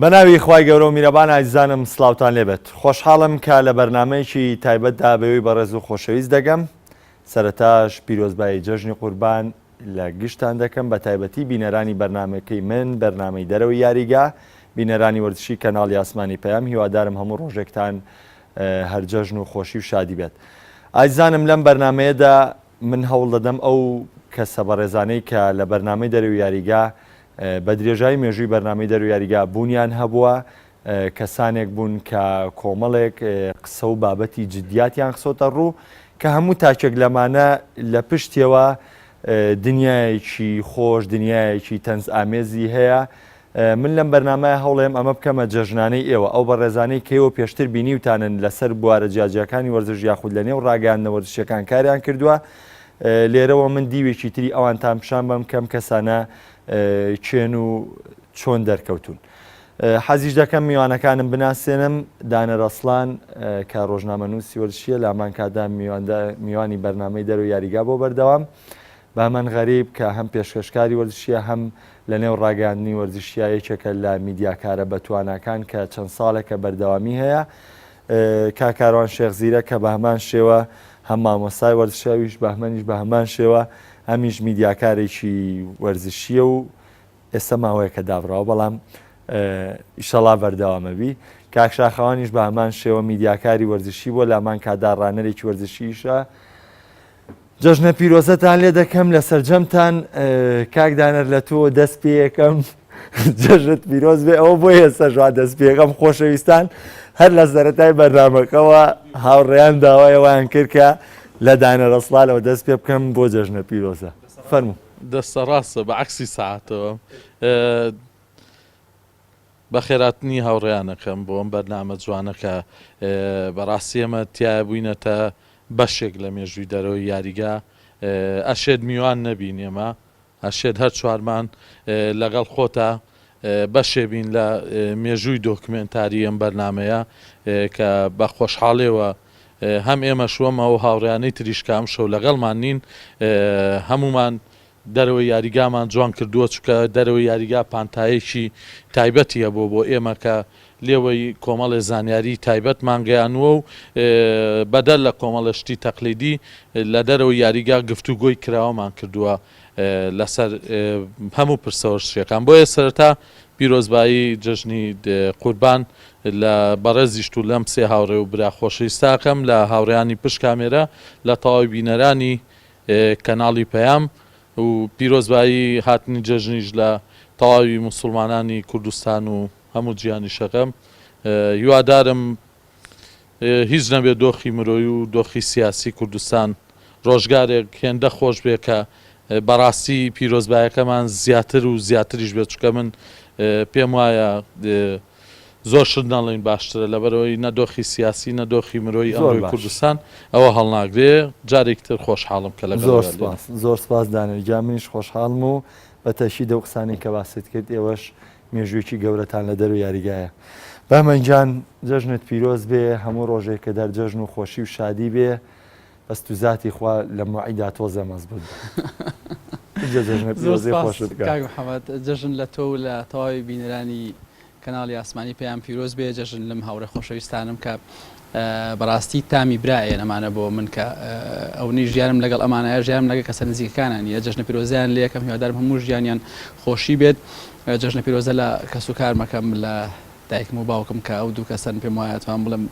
بەناوی خوای گەورە و میرەبان ئازیزانم سڵاوتان لێبێت. خۆشحاڵم کە لە بەرنامەیەکی تایبەتدا بەوەی بەڕێز و خۆشەویست دەگەم. سەرەتاش پیرۆزبایی جەژنی قوربان لە گشتان دەکەم، بە تایبەتی بینەرانی بەرنمەکەی من، بەرنامەی دەرەوەی یاریگا، بینەرانی وەرزشی کەناڵی ئاسمانی پەیام. هیوادارم هەموو ڕۆژێکتان هەر جەژن و خۆشی و شادی بێت. ئازیزانم لەم بەرنمەیەدا من هەوڵ دەدەم ئەو کەسە بەڕێزانەی کە لە بەرنامەی دەرەوەی یاریگا بە درێژایی مێژووی بەرنامەی دەرەوەی یاریگا بوونیان هەبووە، کەسانێک بوون کە کۆمەڵێک قسە و بابەتی جدیاتیان خسۆتە ڕوو کە هەموو تاکێک لەمانە لە پشتیەوە دنیایەکی خۆش، دنیایەکی تەنز ئامێزی هەیە. من لەم بەرنامەیە هەوڵێم ئەمە بکەمە جەژنانەی ئێوە، ئەو بەڕێزانەی کەیەوە پێشتر بینیوتانن لەسەر بوارە جیاجیەکانی وەرزش یاخود لە نێو ڕاگەیاندنە وەرزشیەکان کاریان کردووە. لێرەوە من دیوێکی تری ئەوانتان پیشان بەم کەم کەسانە چێن و چۆن دەرکەوتون. حەزیش دەکەم میوانەکانم بناسێنم. دانە ڕەسڵان کە ڕۆژنامەنووسی وەرزشیە لە هەمان کاتدا میوانی بەرنامەی دەرەوەی یاریگا بۆ بەردەوام. بەهەمان غەریب کە هەم پێشکەشکاری وەرزشیە، هەم لە نێو ڕاگەاندنی وەرزشیە یەکێکە لە میدیاکارە بەتوانەکان کە چەند ساڵێکە بەردەوامی هەیە. کاکاروان شێخزیرە کە بە هەمان شێوە هەم مامۆستای وەرزشیاویش بەهمەنیش بە هەمان شێوە هەمیش میدیاکارێکی وەرزشیە و ئێستا ماوەیەکە دابڕاوە، بەڵام ئیشەڵا بەردەوامەبی. کاک شاخەوانیش بە هەمان شێوە میدیاکاری وەرزشی بۆ لە هەمان کاتدا ڕانەرێکی وەرزشیشە. جەژنە پیرۆزەتان لێ دەکەم لە سەرجەمتان. کاک دانەر لە تۆ دەست پێ یەکەم جەژنت پیرۆز بێ. ئەوە بۆ ئێستا ژوا دەست پێ یەکەم خۆشەویستان هەر لە سەرەتای بەرنامەکەەوە هاوڕێیان داوایەوەیان کرد کە لە دانە ڕەسڵانەوە دەست پێ بکەم بۆ جەژنە پیرۆزە. فەرموو. دەستە ڕاستە بە عەکسی ساعتەوە بە خێراتنی هاوڕێیانەکەم بۆ ئەم بەرنامە جوانەکە بەڕاستی ئێمە تایە بووینەتە بەشێک لە مێژووی دەرەوەی یاریگا. ئەشێت میوان نەبین، ئێمە ئەشێت هەر چوارمان لەگەڵ خۆتە بەشێبین لە مێژووی دۆکمنتاری ئەم بەرنمەیە کە بە خۆشحاڵێەوە هەم ئێمە شوەمەوە هاوڕێیانەی تریشکام شەو لەگەڵمان نین. هەمومان دەرەوەی یاریگامان جوان کردووە، چکە دەرەوەی یاریگا پانتایەکی تایبەتیە بۆ ئێمە کە لێوەی کۆمەڵی زانیاری تایبەت مانگەیانوە و بەدەل لە کۆمەڵشتی تەقلیدی لە دەرەوەی یاریگا گفتوگۆی کراوەمان کردووە لەسەر هەموو پرسەوەشتەکان. بۆیە سەرەتا پیرۆزبایی جەژنی قوربان لە بەڕێزیشت و لەم سێ هاوڕێ و برا خۆشەویستاکەم لە هاوڕێیانی پشت کامێرە لە تەواوی بینەرانی کەناڵی پەیام و پیرۆزبایی هاتنی جەژنیش لە تەواوی موسڵمانانی کوردستان و هەموو جیانی شەکەم. هیوادارم هیچ نەبێت دۆخی مرۆیی و دۆخی سیاسی کوردستان ڕۆژگارێک هێندە خۆش بێ کە بەڕاستی پیرۆزبایەکەمان زیاتر و زیاتریش بێت، چکە من پێم وایە زۆر شت ناڵێن باشترە لەبەرەوەی نەدۆخی سیاسی نەدۆخی مرۆیی ئەمڕۆی کوردستان ئەوە هەڵناگرێ. جارێکتر خۆشحاڵم کە لەگەڵ. زۆر سپاس دانەرجا، منیش خۆشحاڵم و بەتەشی دەو قسانی کە باست کرد ئێوەش مێژوویکی گەورەتان لە دەرەوەی یاریگایە. بەمەنجان جەژنت پیرۆز بێ، هەموو ڕۆژێک کە دەر جەژن و خۆشی و شادی بێ، بەست و زاتی خوا لە موعیدا تۆزە مەزبوط. کاک محەممەد، جەژن لە تۆ و لە تەواوی بینەرانی کەناڵی ئاسمانی پەیام پیرۆز بێ. جەژن لەم هاوڕێ خۆشەویستانم کە بەڕاستی تامی برایە ئەمانە بۆ من کە ئەوەی ژیانم لەگەڵ ئەمانەیە ژیانم لەگە کەسە نزیکەکانان نیە. جەژنە پیرۆزیان لێ یەکەم هیوادارم هەموو ژیانیان خۆشی بێت. جەژنە پیرۆزە لە کەس و کارمەکەم لە دایکم و باوکم کە ئەو دوو کەسن پێم وایە توان بڵم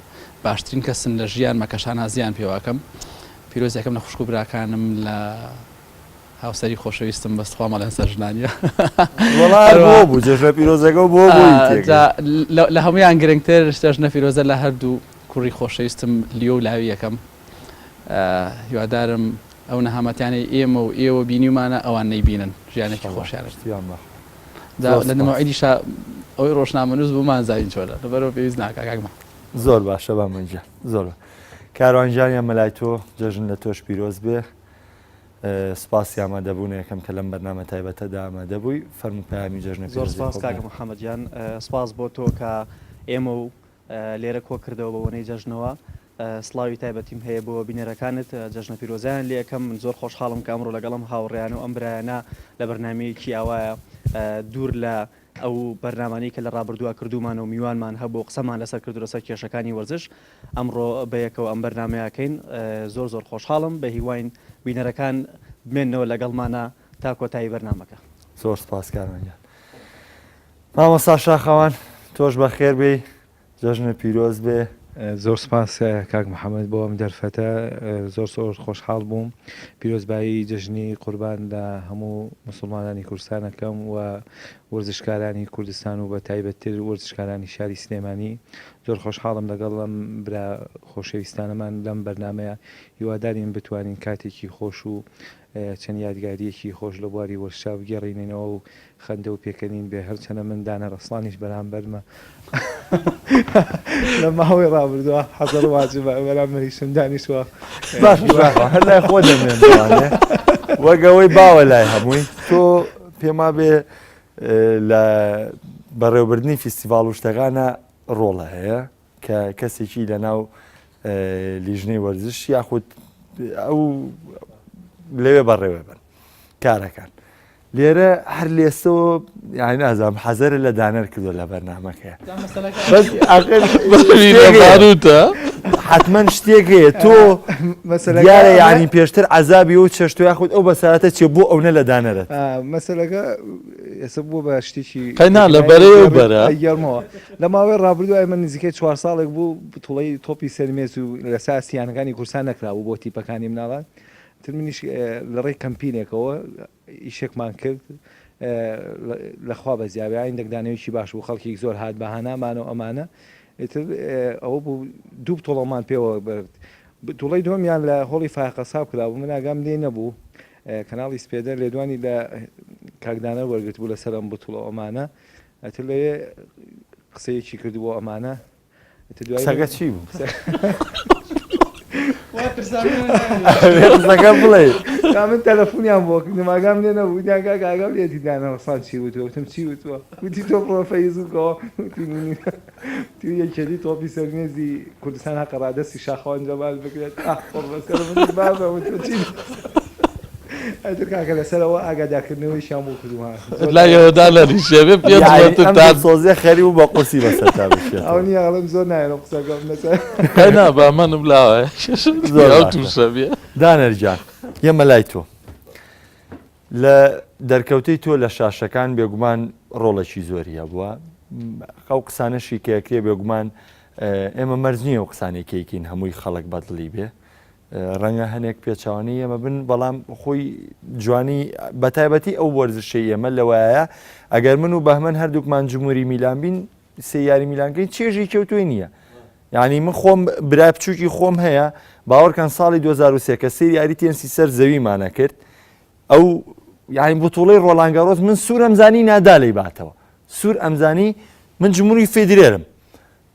باشترین کەسن لە ژیان مەکەشان هازیان پێواکەم. پیرۆز یەکەم لە خوشک و براکانم لە هاوسەری خۆشەویستم بەستخوا مەڵێن سەرژنانیە بوو جەژنە پیرۆزەکە بۆ لە هەمویان گرنگتر جەژنە پیرۆزە لە هەردوو کوڕی خۆشەویستم لیۆ و لاوی یەکەم. هیوادارم ئەو نەهامەتیانەی ئێمە و ئێوە بینیمانە ئەوان نەیبینن ژیانێکی خۆشیانە. لە نەماعیدیشە ئەوەی ڕۆژنامەنووس بوومان زاین چۆلە لەبەرەوە پێویست ناکە کاکمە. زۆر باشە بەمەنجە زۆر کاروانجانیان مەلای تۆ جەژن لە تۆش پیرۆز بێ. سپاسی ئامادەبوون یەکەم کە لەم بەرنامە تایبەتەدا ئامادەبووی. فەرموو پەیامی جەژنە زۆر سپاس کاک محەممەدیان، سپاس بۆ تۆ کە ئێمە و لێرە کۆ کردەوە بە وەنەی جەژنەوە. سڵاوی تایبەتیم هەیە بۆ بینەرەکانت. جەژنە پیرۆزیان لێ یەکەم من زۆر خۆشحاڵم کە ئەمڕۆ لەگەڵم هاوڕێیان و ئەم برایانە لە بەرنامەیەکی ئاوایە دوور لە ئەو بەرنامانی کە لە ڕابردووە کردومان و میوانمان هەبوو قسەمان لەسەر کردو لەسەر کێشەکانی وەرزش ئەمڕۆ بەیەکەوە ئەم بەرنمەیەکەین زۆر زۆر خۆشحاڵم بە هیواین بینەرەکان بمێنەوە لەگەڵمانە تا کۆتایی بەرنمەکە. زۆر سپاسکارمانیان. مامۆستا شاخەوان تۆش بە خێر بێ، جەژنە پیرۆز بێ. زۆر سپاس کاک محەممەد بۆ ئەم دەرفەتە، زۆر زۆر خۆشحاڵ بووم. پیرۆزبایی جژنی قوربان لە هەموو مسلمانانی کوردستانەکەم و وەرزشکارانی کوردستان و بە تایبەتتر وەرزشکارانی شاری سلێمانی. زۆر خۆشحاڵم لەگەڵ ئەم برا خۆشەویستانەمان لەم بەرنمەیە هیوادارین بتوانین کاتێکی خۆش و چەند یادگاریەکی خۆش لە بواری وەرشا بگەڕینەوە و خەندە و پێکەنین بێ هەرچەنە من دانە ڕەسڵانیش بەرامبەرمە لە ماوەی ڕابردووە حەزەر واجبە بەرامبەریشم دانیشتوە هەر لای خۆ دەمێنێ وەگەوەی باوە لای هەمووی تۆ پێما بێ لە بەڕێوەبردننی فیستیڤال و شتەکانە ڕۆڵە هەیە کە کەسێکی لە ناو لیژنەی وەرزش یاخود ئەو لەوێ بەڕێوە بن کارەکان لێرە هەر لێستەوە یانی نازانم حەزەرە لە دانەر کردو لە بەرنامەکەیە باروتە حتمما شتێک هەیە تۆ دیارە یعنی پێشتر عەزابی و چەشتۆ یاخود ئەو بەسەراتە چێ بۆ ئەوە لە دانەرت مەسەلەکە ئێستا بووە بە شتێکی قەینا لە بەرەوە بەرە گەرمەوە لە ماوەی ڕابردووە من نزیکەی 4 ساڵێک بوو توڵی تۆپی سەرمێز و لەسا سییانەکانی کورسان نەکراوە بۆ تیپەکانی مناڵان منیش لە ڕێی کەمپینێکەوە ئیشێکمان کرد لەخوا بە زیابی ئاین دەکدانەوەیکی باش بوو خەڵکی زۆر هات بەهانامان و ئەمانە ئەوە بوو دوو تۆڵەمان پێوە توڵی دۆمیان لە هۆڵی فاقەساب کرابوو من ئاگام لێ نەبوو کەناڵی سپێدە لێدوانی لە کاکدانە وەرگرت بوو لەسەر ئەم بتوڵە ئەمانە ئەتر لێ قسەیەکی کردبوو ئەمانە سەگە چی بوو؟ قسەکە بڵێ من تەلەفۆنیان بۆ کردم ئاگام لێ نەبوو ئاگام لێتی دانەوەسان چی وتم چی وتوە وتی تۆ پرۆفەیزوکەوە تو یەکێتی تۆپی سەرمێزی کوردستان هەقەڕادەستی شاخەوان جەمال بکرێت ئەتر کاکە لەسەرەوە ئاگاداکردنەوەی شیان بۆ کردووە لایەوەدا لە ریشێبێ پێ سۆزیە خەری و بە قورسی بەسەر تا بشێت ئەو نیاڵم زۆر نایەنە قسەکەم لەسەر قەینا بە منم لاوە تووشەبێ دانەرجان ئێمە لای تۆ لە دەرکەوتەی تۆ لە شاشەکان بێگومان ڕۆڵەکی زۆریە بووە ئەو قسانەشی کەکرێ بێگومان ئێمە مەرج نییە و قسانێکیکین هەمووی خەڵک بەدڵی بێ ڕەنگە هەنێک پێچوانی ئێمە بن بەڵام خۆی جوانی بەتایبەتی ئەو وەرزشەی ئێمە لەوایە ئەگەر من و بەهمەن هەردووکمان جمهوری میلان بین سێ یاری میلانکەین چێژی کەوتوی نییە یعنی من خۆم برای بچووکی خۆم هەیە باوەڕکەن ساڵی 2023 کە سێ یاری تێنسی سەر زەویمانە کرد ئەو یعنی بوتوڵەی ڕۆڵانگەڕۆز من سوور ئەمزانی نادالەی باتەوە سوور ئەمزانی من جمهوری فێدرێرم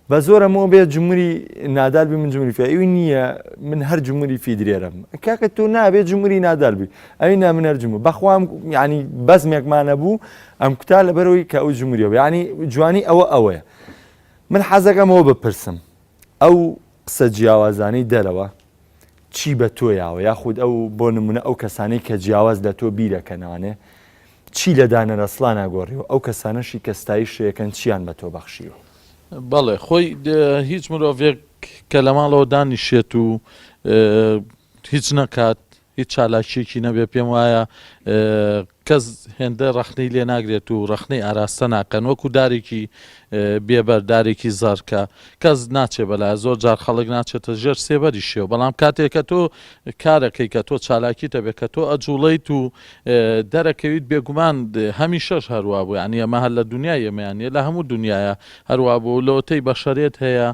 بە زۆرەمەوە بێت جمهوری نادال بی من جمهوری فێدرێرم ئەوی نییە من هەر جمهوری فێدرێرم کاکە تۆ نابێت جمهوری نادال بی ئەوی نا من هەر جمهور بەخوام یعنی بەزمێکمانە بوو ئەم کوتا لەبەرەوەی کە ئەو جمهوریەوە یعنی جوانی ئەوەیە من حەزەکەمەوە بپرسم ئەو قسە جیاوازانەی دەرەوە چی بە تۆیاوە یاخود ئەو بۆ نمونە ئەو کەسانەی کە جیاواز لە تۆ بیرەکەنەوانێ چی لە دانەرەسڵان ناگۆڕیەوە ئەو کەسانەشی کە ستایشەکەن چیان بە تۆ بەخشیوە بەڵێ خۆی هیچ مرۆڤێک کە لە ماڵەوە دانیشێت و هیچ نەکات هیچ چالاکیێکی نەبێ پێم وایە کەس هێندە ڕەخنەی لێ ناگرێت و ڕەخنەی ئاراستە ناکەن وەکو دارێکی بێبەر دارێکی زارکە کەس ناچێ بەلا زۆر جار خەڵک ناچێتە ژێر سێبەری شێوە بەڵام کاتێک کە تۆ کارەکەی کە تۆ چالاکیتە بێت کە تۆ ئەجوڵیت و دەرەکەویت بێگومان هەمیشەش هەروە بوو یعنی ئەمە هەر لە دنیای ئێمەیانە لە هەموو دنیاە هەروە بوو لەوتەی بەشەرێت هەیە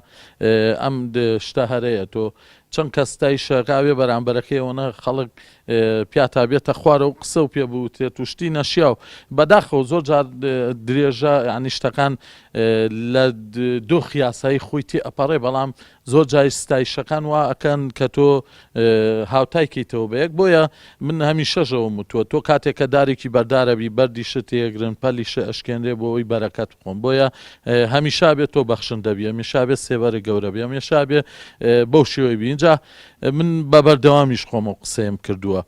ئەم شتە هەرەیە تۆ چەند کەستای شەکاوێ بەرامبەرەکەیەوەنە خەڵک پیاتا بێتە خوارە و قسە و پێ بوتێت و شتی نەشیا و بەداخەوە زۆر جار درێژە ینی شتەکان لە دۆخ یاسایی خۆی تێ ئەپەڕێ بەڵام زۆر جای ستایشەکان وا ئەکەن کە تۆ هاوتایکەیتەوە بەیەک بۆیە من هەمیشەژەوە وتووە تۆ کاتێک کە دارێکی بەردارەبی بەردیشە تێگرن پەلیشە ئەشکێنرێ بۆەوەی بەرەکەت بخۆم بۆیە هەمیشا بێت تۆ بەخشن دەبی هەمیشا بێت سێبەرە گەورە بێ هەمیشا بێ بەو شێوەی بی اینجا من بە بەردەوامیش خۆمە قسەیم کردووە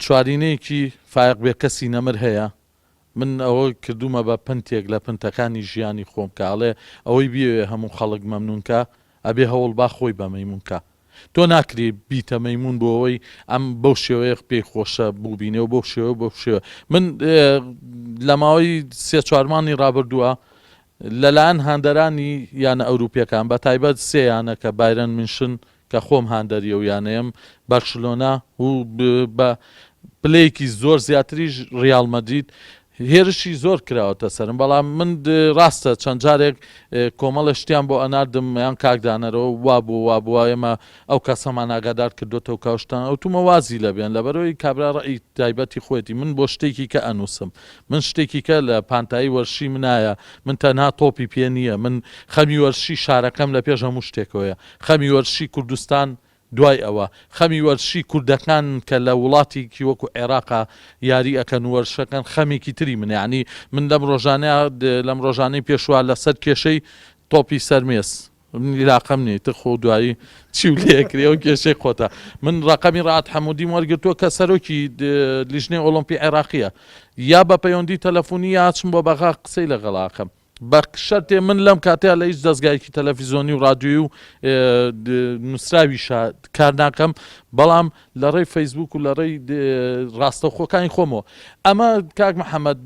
چوارینەیەکی فایق بێ کەسی نەمر هەیە من ئەوە کردومە بە پنتێک لە پنتەکانی ژیانی خۆم کاڵێ ئەوەی بێ هەموو خەڵک مەمنونکە ئەبێ هەوڵ با خۆی بە مەیمونکە تۆ ناکری بیتە مەیمون بۆ ئەوەی ئەم بەو شێوەیە پێی خۆشە بووبینێ و بەو شێوە من لە ماوەی 3-4 مانگی ڕابردووە لەلایەن هاندەرانی یانە ئەوروپیەکان بە تایبەت سێیانە کە بایرن منشن کە خۆم هاندەریە و یانەیەم بەرشلۆنا و بە پلەیەکی زۆر زیاتریش ڕیال مەدرید هێرشی زۆر کراوەتە سەرم بەڵام من ڕاستە چەند جارێک کۆمەڵە شتیان بۆ ئەناردم یان کاکدانەرەوە وا بووە ئێمە ئەو کەسەمان ئاگادار کردوتەوە کاوشتان ئەوتومە وازی لەبێن لەبەرەوەی کابرا ڕێی تایبەتی خۆەتی من بۆ شتێکی کە ئەنووسم من شتێکی کە لە پانتایی وەرشی منایە من تەنها تۆپی پێ نییە من خەمی وەرشی شارەکەم لە پێش هەموو شتێکەوەیە خەمی وەرشی کوردستان دوای ئەوە خەمی وەرشی کوردەکان کە لە وڵاتێکی وەکو عێراقا یاری ئەکەن وەرشەکەن خەمێکی تری من یعنی من لەم ڕۆژانەی پێشوا لەسەر کێشەی تۆپی سەرمێس علاقەم نیە خۆ دوایی چی و لێکرێ و کێشەی خۆتە من ڕقەمی ڕات حەمودیم وەرگرتووە کە سەرۆکی لیژنەی ئۆلۆمپی عێراقیە یا بە پەیوەندی تەلەفۆنی یا چم بۆ بەغا قسەی لەگەڵاکەم بە شەرتێ من لەم کاتەیە لە هیچ دەستگایەکی تەلەڤیزۆنی و رادیۆی و نووسراویش کار ناکەم بەڵام لە ڕێی فەیسبوک و لە ڕێی ڕاستەوخۆکانی خۆمەوە ئەمە کاک محەممەد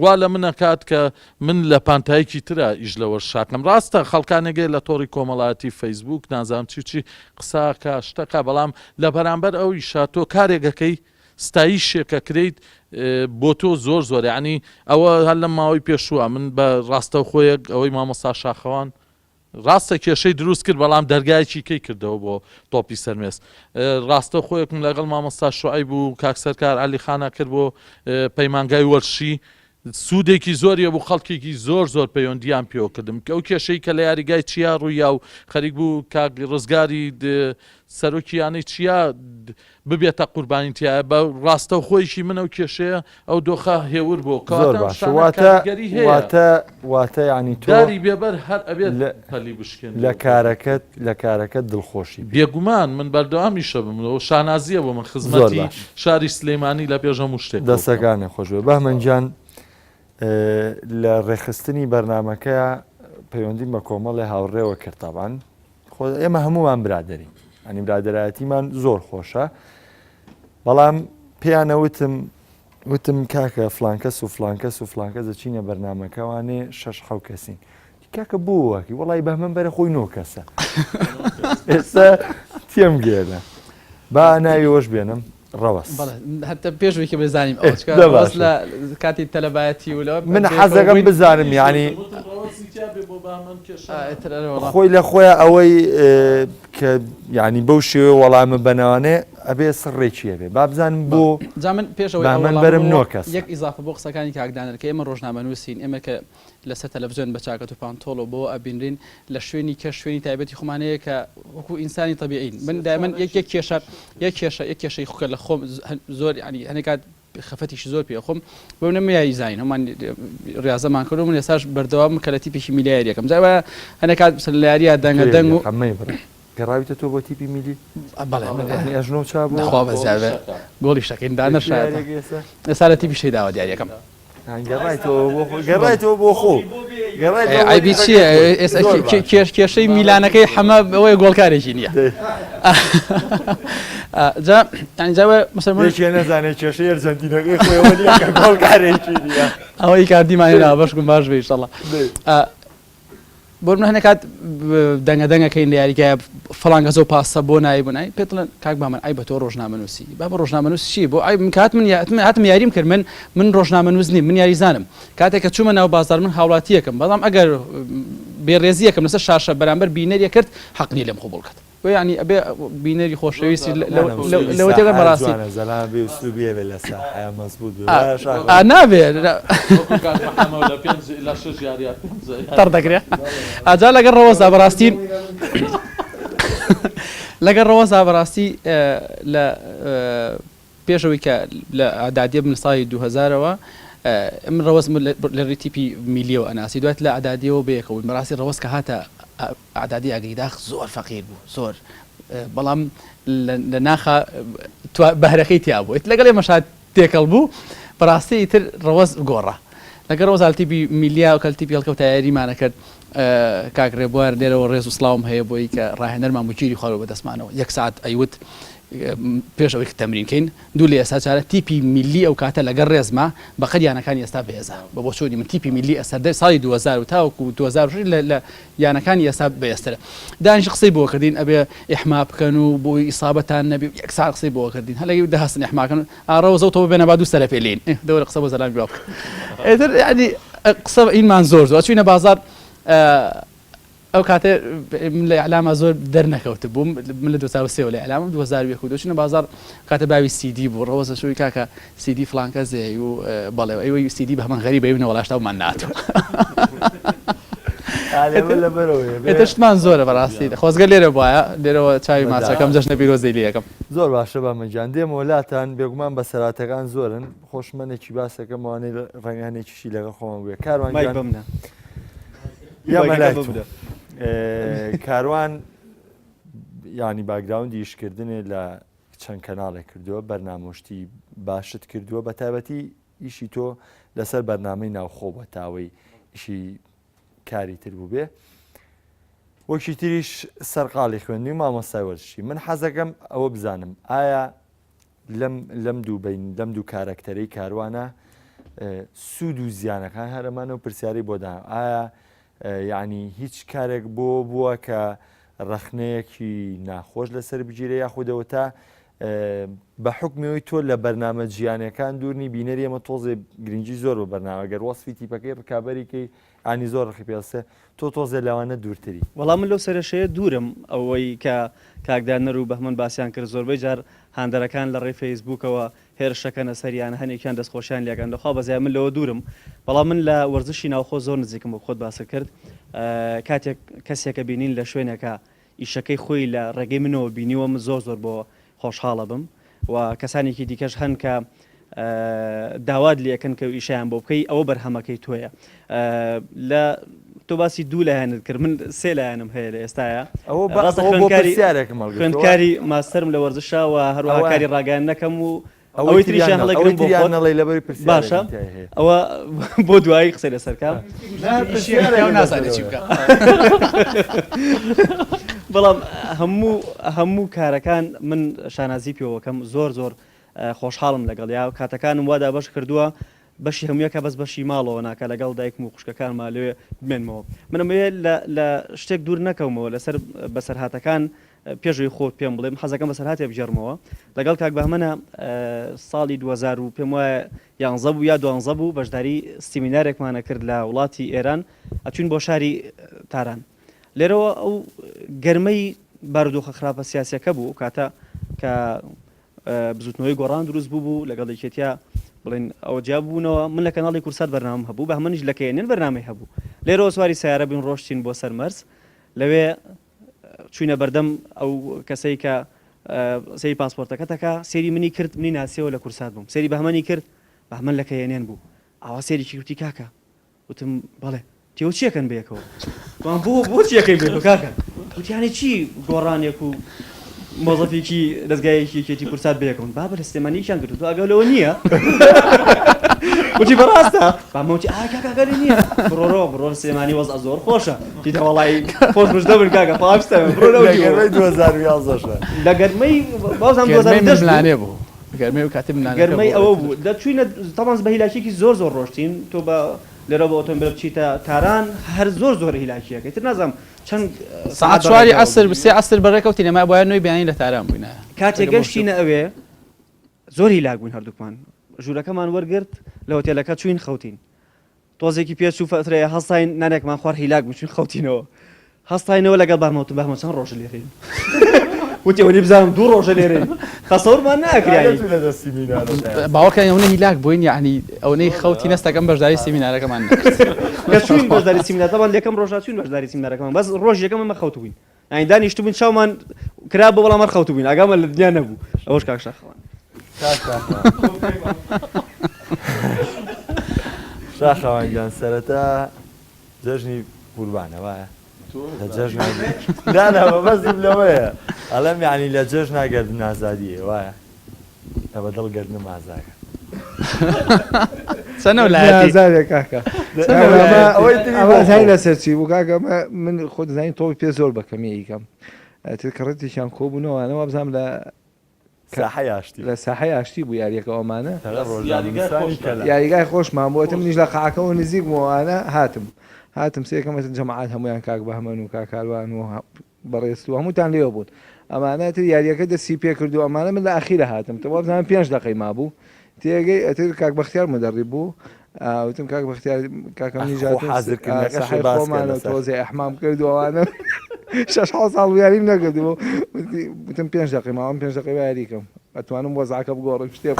وا لە منە کات کە من لە پانتایەکی ترە ئیش لە وەرشاکەم ڕاستە خەڵکانێگەی لە تۆڕی کۆمەڵایەتی فەیسبوک نازانم چی قساکە شتەکە بەڵام لە بەرامبەر ئەوی شاتۆ کارێکەکەی ستایشێکە کرێیت بۆ تۆ زۆر ینی ئەوە هەر لە ماوەی پێشووە من بە ڕاستە خۆیەک ئەوەی مامۆستا شاخەوان ڕاستە کێشەی دروست کرد بەڵام دەرگایکی کەی کردەوە بۆ تۆپی سەرمێس ڕاستە خۆیەکم لەگەڵ مامۆستا شوعیب و کاکسەرکار عەلی خانە کرد بۆ پەیمانگای وەرشی سوودێکی زۆریە بوو خەڵکێکی زۆر پەیوەندیان پێوە کردم کە ئەو کێشەی کە لە یاریگای چیا ڕوویا و خەریک بوو کاک ڕزگاری سەرۆکیانەی چیا ببێتە قوربانیتیایە بە ڕاستە و خۆیشی من ئەو کێشەیە ئەو دۆخە هێور بۆ واتە ینی داری بێبەر هەر ئەبێت پەلی بشکێن لە کارەکەت دڵخۆشی بێگومان من بەردەوامیشە بمەوە شانازیە بۆ من خزمەتی شاری سلێمانی لە پێش هەموو شتێک دەستەکانی خۆش بێ بەهمەنجان لە ڕێخستنی بەرنمەکە پەیوەندیم بە کۆمەڵی هاوڕێوە کردتابان ئێمە هەمومان برادری ئەنی برادایەتیمان زۆر خۆشە بەڵام پێیانەوتم کاکە فلانکەس و فلانکەس و فلانکەس دەچینە بەرنمەکەوانێ 6 کەسین کاکە بووەکی وڵی بەهمە بەرە خۆی 9 کەسە ئێستا تێم گێرە با ناویەوەش بێنم ڕەوەس هەتا پێشوێکی بزانیم لە کاتی تەلەبایەتی و من حەزەکەم بزانم ینی خۆی لە خۆیان ئەوەی کە ینی بەو شێوە وەڵامە بەناوانێ ئەبێ سڕێکیە بێ با بزانم بۆ من پێشەوەی من بەرم 9 کەس یەک ئیزافە بۆ قسەکانی کاکدانەر کە ئێمە ڕۆژنامە نووسین ئێمە کە لەسەر تەلەڤیزیۆن بە چاکەت و پانتۆڵ بۆ ئەبینرین لە شوێنی کە شوێنی تایبەتی خۆمانەیە کە وەکو ئینسانی طبیعین من دائما یەک کێشەی خوکە لە خۆم زۆر ینی هەنێکات خەفەتیشی زۆر پێ خۆم بۆ نەمەیاری زین هەمان ڕاضەمان کردو من ێساش بەردەوام کە لە تیپێکی میلیاریەکەم جا هەنێکات لە یاریە دەنگە دەنگ و گەڕاویتە تۆ بۆ تیپی میلی ئەژنۆ چاخوا بەزیاوێ گۆڵی شەکەین دانەشا ئێستا لە تیپی شەی داوە دیارەکەم گەڕایتەوە بۆ خۆ ئایبی چییە کێشەی میلانەکەی حەمە ئەوەیە گۆڵکارێکی نییە جاوە نەزانێت کێشەی ئەرجەنتینەکەی خۆیەوە گۆڵکارێکی نییە ئەوەی کاردیمانێنا بەشکم باش بێ ئینشەڵڵا بۆ من هەنێکات دەنگەکەین لە یاریگایە فڵانگەزە و پاسە بۆ نایی بوونای پێڵن کاک بامان ئای بە تۆ ڕۆژنامەنووسی با بە ڕۆژنامەنووس چی بۆ ئای من کات هاتم یاریم کرد من ڕۆژنامەنووس نیم من یاریزانم کاتێک کە چوومە ناو بازار من هاوڵاتیەکەم بەڵام ئەگەر بێڕێزیەکەم لەسەر شاشە بەرامبەر بینەریە کرد حەقنی لێم قبوڵ کرد ینی ئەبێ بینەری خۆشەویستی لەوە تێگە بەڕاستی نابێت تەڕ دەکرێت ئاجا لەگەر ڕەوەزا بەڕاستی لەگەر ڕەوەزا بەڕاستی لە پێشەوەی کە لە ئادادیە بن ساڵی 2000ەوە من ڕەوەز لە ڕیتیپی میلیەوە ئەناسی دوات لە ئادادیەوە بەیەکەوە بەڕاستی ڕەوەز کە هاتە ئادادی ئەگەیداخ زۆر فەقیر بوو زۆر بەڵام لە ناخە بەهرەکەی تیا بوو لەگەڵ ئێمەشات تێکەڵ بوو بەڕاستی تر ڕەوەز گۆڕە لەگەڵ ڕۆزالتیبی میلیا و کەلتیپی هەڵکەوت یاریمانە کرد کاکرێ بوار لێرەوە ڕێز و سلااوم هەیە بۆی کە ڕاهێنەرمان بگیری خۆرەوە بەدەستمانەوە 1 ساعت ئەیوت پێش ئەوەی تەمرینکەین دوو لە ئێستا چارە تیپی میلی ئەو کاتە لەگەڵ ڕێزما بە قەریانەکانی ئێستا بێزە بە بۆ چۆنی من تیپی میلی ئەسەر ساڵی 2000 تاوەکو 2006 لە یانەکانی ئێستا بەێسترە دانیش قسەی بۆ کردین ئەبێ ئیحما بکەن و بۆی ئیسابەتان نەبی 1 ساعت قسەی بۆ کردین هەلەی دەهستن ئیحماکەن ئاڕەوەزەوتەوە بێنە با دوو سەرە پێلین دەورە قسە بۆ زەلام جواب ئێتر ینی قسە ئینمان زۆر چوینە بازار ئەو کاتێ لە ئەعلامە زۆر دەرنەکەوت بووم من لە 2023 لە ئەعلام 2001 چونە بازار کاتە باوی سیدی بوو ڕەوەزە شوی کاکە سیدی فلانکە زێ و بەڵێ ئەوەی سیدی بە هەمان غەریب بێنەوە وڵاشتاومان ناتوە ئێتشتمان زۆرە بەڕاستی خۆزگە لێرە وایە لێرەوە چاوی ماچەکەم جەژنە پیرۆزەی لەکەم زۆر باشە بەمەجان دێم وڵاتان بێگومان بە سەراتەکان زۆرن خۆشمەنێکی باسەکەم وانەی ڕنگانێکیشی لەگە خۆمە بووە کاروان کاروان ینی باگراوندی ئیشکردنێ لە چەند کەناڵێک کردووە بەرنامۆشتی باشت کردووە بە تایبەتی ئیشی تۆ لەسەر بەرنامەی ناوخۆ بە تاوەی ئیشی کاری تر بوو بێ وەکی تریش سەرقاڵی خوێندنی و مامۆستای وەرزشی من حەزەکەم ئەوە بزانم ئایا لەم دوو کارەکتەرەی کاروانە سوود و زیانەکان هەرەمانە و پرسیاری بۆدان ئایا یعنی هیچ کارێک بووە کە ڕەخنەیەکی ناخۆش لەسەر بگیرە یاخودەوە تا بە حکمەوەی تۆ لە بەرنامە جیانەکان دوورنی بینەری ئەمە تۆزێ گرنگی زۆر بە بەرنامەگەر وەسفی تیپەکەی ڕکابەریکەی ئانی زۆر ڕخی پێسە تۆ تۆزێ لەوانە دوورتری وەڵام من لەو سەرشەیە دوورم ئەوەی کە کاکدانەر و بەهمن باسییان کرد زۆربەی جار هاندەرەکان لە ڕێی فەیسبووکەوە هێرشەکەنە سەریان هەنێکیان دەستخۆشیان لێگەن دەخوا بەزای من لەوە دوورم بەڵام من لە وەرزشی ناوخۆ زۆر نزیکم بۆ خۆت باسە کرد کاتێک کەسێکە بینین لە شوێنەکە ئیشەکەی خۆی لە ڕێگەی منەوە بینیوە من زۆر بۆ خۆشحاڵە بم و کەسانێکی دیکەش هەن کە داوات لەکەن کە ئیشیان بۆ بکەی ئەوە بەرهەمەکەی تۆیە لە تۆ باسی دوو لایەنت کرد من سێ لایەنم هەیە لە ئێستاە خوێندکاری ماستەرم لە وەرزشاوە هەروەها کاری ڕاگەیان نەکەم و ئەوەی تریشان هەڵەگرم باشە ئەوە بۆ دوایی قسەی لەسەرکەم نازانێت چی بکە بەڵام هەموو کارەکان من شانازی پێوەکەم زۆر خۆشحاڵم لەگەڵیا و کاتەکانم وادا بەش کردووە بەشی هەموویەکە بەس بەشی ماڵەوە ناکە لەگەڵ دایکم و خوشکەکانمان لێ بمێنمەوە منەمەیە لە شتێک دوور نەکەومەوە لەسەر بەسەرهاتەکان پێشوی خۆت پێم بڵێم حەزەکەم بەسەرهاتێ بژێرمەوە لەگەڵ کاک بەهمەنە ساڵی 2000 و پێم وایە 11 بوو یا 12 بوو بەشداری سیمینارێکمانە کرد لە وڵاتی ئێران ئەچوین بۆ شاری تاران لێرەوە ئەو گەرمەی بارودۆخە خراپە سیاسەکە بوو کاتە کە بزوتنەوەی گۆڕان دروست بوو لەگەڵ یەکێتیا بڵێن ئەوە جیاببوونەوە من لە کەناڵی کورسات بەرنامەم هەبوو بە هەمەنیش لەکەێنێن بەرنامەی هەبوو لێرەوە سواری سیارە بین ڕۆشتین بۆ سەر مەرز لەوێ چوینە بەردەم ئەو کەسەی کە سەری پاسپۆرتەکەتەکە سێری منی کرد منی ناسیەوە لە کورسات بووم سێری بەهمەنی کرد بە هەمن لەکەێنێن بوو ئاوا سێریکی کوتی کاکە وتم بەڵێ تێوە چیەکەن بەیەکەوە بۆ چیەکەی بێت کاکە وتیانی چی گۆڕانێک و مۆزەفێکی دەستگایەکی کێتی کورسات بەیەکەون با بە سلێمانیشان کرد تو ئەگەلەوە نییە وتی بەڕاستە بامەوتی ئاکاکەگەری نییە بڕۆ سلێمانی وەزە زۆر خۆشە دیتە وەڵی خۆش بژدە بن کاکە پاپستە لە گەرمەی بازم لانێ بوو گەرمەی ئەوە بوو دەچوینە تەمانز بە هیلاکێکی زۆر ڕۆشتین تۆ بە لێرە بە ئۆتۆمبیل بچیتە تاران هەر زۆر هیلاکیەکە تر نازانم چەند ساعت چواری عەسر سێ عەسر بەڕێکەوتین ئەمە بۆیە نوێی بیانی لە تاران بووینە کاتێک گەشتینە ئەوێ زۆر هیلاک بووین هەردووکمان ژوورەکەمان وەرگرت لە هۆتێلەکە چوین خەوتین تۆزێکی پێچ و فەترەیە هەستاین نانێکمان خوار هیلاک بچین خەوتینەوە هەستاینەوە لەگەڵ بارمەوت بەمە چەند ڕۆژ لێرین وتی ئەوەی بزانم دوو ڕۆژە لێرین تەسەورمان ناکرایی باوەکە ئەوەی هیلاک بووین یعنی ئەوەی خەوتی نەستەکەم بەشداری سیمینارەکەمان چوین بەشداری سیمینارەکەمان یەکەم ڕۆژا چوین بەشداری سیمینارەکەمان بەس ڕۆژ یەکەم ئەمە خەوت بووین یعنی دانیشتبووین چاومان کرا بۆ بەڵام خەوت بووین ئاگامە لە دنیا نەبوو ئەوەش کاک شاخەوان شاخەوانگیان سەرەتا جەژنی قوربانە وایە لە جەژن نانەوە بەزم لەوەیە ئەڵەم یعنی لە جەژ ناگەردن ئازادیە وایە لە بەدڵگەردنم ئازاکە چەنە لایەتی زارێ کاکە ئەوەی لەسەرچی بوو کاکە من خۆ دەزانین تۆی پێ زۆر بەکەمی ئیکەم کڕێتیشان کۆبوونەوەوانەوە بزانام ساحەی ئاشتی لە ساحەی ئاشتی بوو یاریەکە ئەومانە ڕۆژانی یاریگای خۆشمان بۆتە منیش لە قاعەکەەوە نزیک بووانە هاتم سێکەمەتە جەماعات هەمویان کاک بە هەمەن و کاکاروان و بەڕێست و هەمووتان لێوە بوون ئەمانەتر یاریەکە دەستی پێ کردو ئەمانە من لە ئەخیرە هاتم تەوا بزانام 5 دقەی مابوو تێگەی ئەتر کاک بەختیار مدەڕی بوو وتم کاک بەختیار کاکەم نیژاتمانە تۆزێ ئەحمام کردووانە 6 ساڵ یاریم نەکردو وتم 5 دقەی ماوەم 5 دقەی یاریکەم ئەتوانم وەزعەکە بگۆڕم شتێ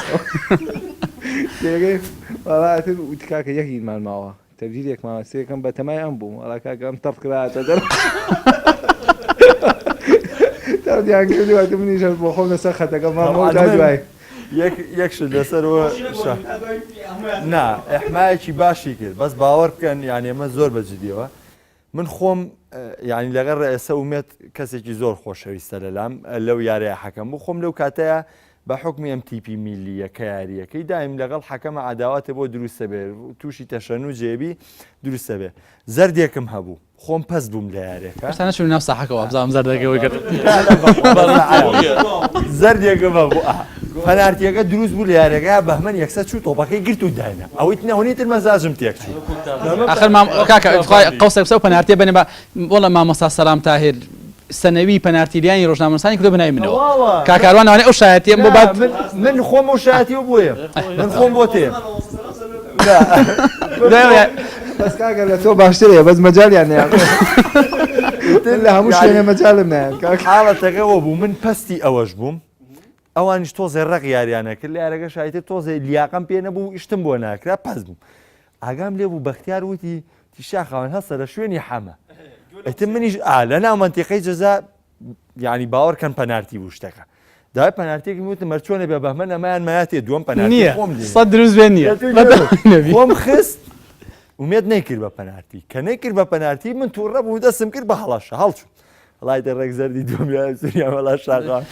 تێگەی وڵاتر وتی کاکە یەکیمان ماوە تەبجیلێک ماوە سێکەم بە تەمای ئەم بووم وڵا کاکەم تەڕ کراتە دەر تاودیان کردواتە منیشە بۆ خۆم لەسەر خەتەکە مامەوە تا دوای یەکشت لەسەرەوە نا ئەحمایەکی باشی کرد بەس باوەڕ بکەن یعنی ئێمە زۆر بەجددیەوە من خۆم یعنی لەگەڵ ڕێسە ومێت کەسێکی زۆر خۆشەویستە لەلام لەو یاریە حەکەم بوو خۆم لەو کاتەیە بە حکمی ئەم تیپی میلیەکە یاریەکەی دایم لەگەڵ حەکەمە عاداواتە بۆ دروستە بێ تووشی تەشەن و جێبی دروستە بێ زەردێکم هەبوو خۆم پەس بووم لە یاریەکە نەچون ناو ساحەکەەوە بزانام زەردەکەەوەی کرد زەردێکم هەبوو پەنارتیەکە دروست بوو لە یاریەکە بەهمەن یەکسە چوو تۆپەکەی گرت و داینە ئەوەی نەوەنیتر مەزاژم تێک چوو آخر قوسێک سە و پەنارتیە بنێ وڵە مامۆستا سەلام تاهیر سنەوی پەنارتیلیانی ڕۆژنامەنووسانی کردو بنای منەوە کاکاروانەوەی ئەو شایەتیم بۆ بعد من خۆم و شایەتی و بۆیە من خۆم بۆ تێ بەس کاکە لە تۆ باشترێ بەس مەجالیان لە هەموو شوێنە مەجالم نیان حاڵەتەکەەوە بوو من پەستی ئەوەش بووم ئەوانیش تۆزێ ڕق یاریانە کرد لە یارەکە شایەتی تۆزێ لیاقم پێ نەبوو ئیشتم بۆ ناکرا پەس بووم ئاگام لێ بوو بەختیار وتی تیشاخاوان هەستە لە شوێنی حەمە ئەتم منیش لە ناو منتیقەی جەزا یعنی باوەڕکەن پەنارتی بوو شتەکە داوای پەنارتێکی وتم مەرچۆنە بێ بەهمە ئەمایان مایاتێ دووەم پەنارتی خۆم سەد دروست بێ نییە خۆم خست ومێت نەیکرد بە پەنارتی کە نەیکرد بە پەنارتی من تووڕە بوو دەستم کرد بە هەڵەشە هەڵچوو وڵای دەڕێک زەردی دوم سریان وەڵا شاقان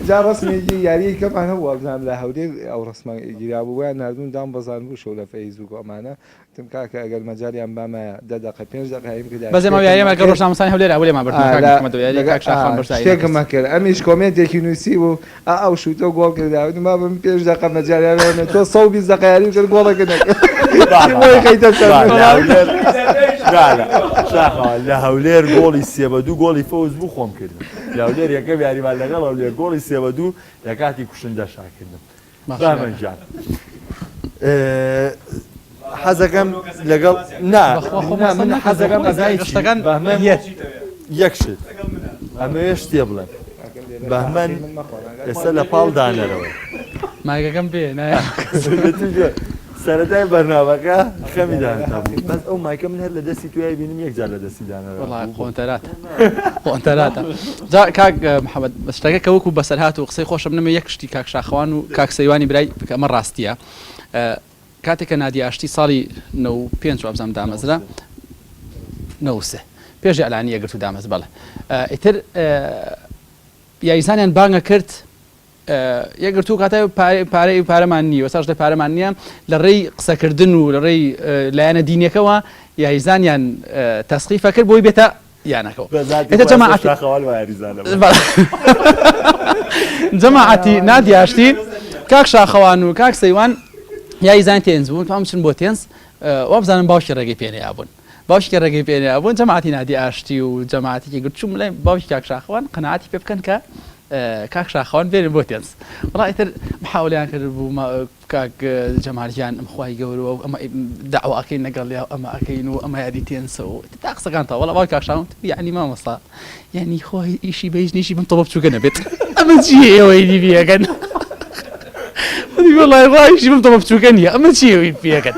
جا ڕسمێکی یاری کەمان هەبوو بزانام لە هەولێر ئەو ڕسمە گیرابوویان نردون دام بەزان بوو شەو لە فەیسبووک ئەمانە تم کاکە ئەگەر مەجاریان بامە 10 دقە 5 دقەیم کرد بەزێ ماوە یاریەکە ڕۆژنامەنووسانی هەولێر ئەوێ شتێکم کرد ئەمیش کۆمنتێکی نووسی بوو ئەو شوتە گۆڵ کرداوت ما بم 5 دقە مەجاریان تۆ 120 دقە یاری کرد گۆڵەکە لە هەولێر گۆڵی 3-2 گۆڵی فەوز بوو خۆم کردم لە هەولێر یەکە یاریمان لەگەڵ هەولێر گۆڵی 3-2 لە کاتی کوشندە شاکردم بامەنجان حەزەکەم لەگەڵ من حەزەکەم شتەکان یەکشت ئەمەیە شتێ بڵێن بەهمەن ئێستا لە پاڵ دانەرەوە ماگەکەم پێ سەرەتای بەرنامەکە خەمی دانتا بوو بەس ئەو مایکە من هەر لە دەستی توای بینم یەکجار لە دەستی دانەرەوە خۆنتەراتە کاک محەممەد شتەکە کە وەکو بەسەرهات و قسەی خۆشم نمە یەک شتی کاک شاخەوان و کاک سەیوانی برای ئەمە ڕاستیە کاتێککە نادی ئاشتی ساڵی 95 ئەبزانام دامەزرا 93 پێش ئەلانی ئەگرت و دامەز بەڵێ ئیتر یاریزانیان بانگە کرد یەکگرت و کاتای پارەی پارەمان نییە وەساش لە پارەمان نییە لە ڕێی قسەکردن و لە ڕێی لایەنە دینیەکەەوە یاریزانیان تەسقیفە کرد بۆی بێتە یانەکەەوە جەماعەتی نادی ئاشتی کاک شاخەوان و کاک سەیوان یاریزان تێنز بوون تام چن بۆ تێنس وا بزانم باوکی ڕێگەی پێنەیا بوون باوشکە ڕێگەی پێنەیا بوون جەماعەتی نادی ئاشتی و جەماعەتێکی گرتچوم لای باوکی کاک شاخەوان قەناعەتی پێ بکەن کە کاک شاخەوان بێنن بۆ تێنس وڵا ئیتر محاولیان کرد بوو کاک جەمالجان ئەمخوای گەورەوە ئەمە داواکەین لەگەڵ ئەمە ئەەکەین و ئەمە یادی تێنسەوە تا قسەکان تا وڵا باوکی کاک شاخەوان یعنی مامۆستا یعنی خۆی ئیشی بەهیچ بم تەڵۆ بچووکە نەبێت ئەمە چییە ئێوەی دی بیەکەن والله ڕایشی بم تەڵۆ بچووکە نییە ئەمە چیەوەی پێەکەن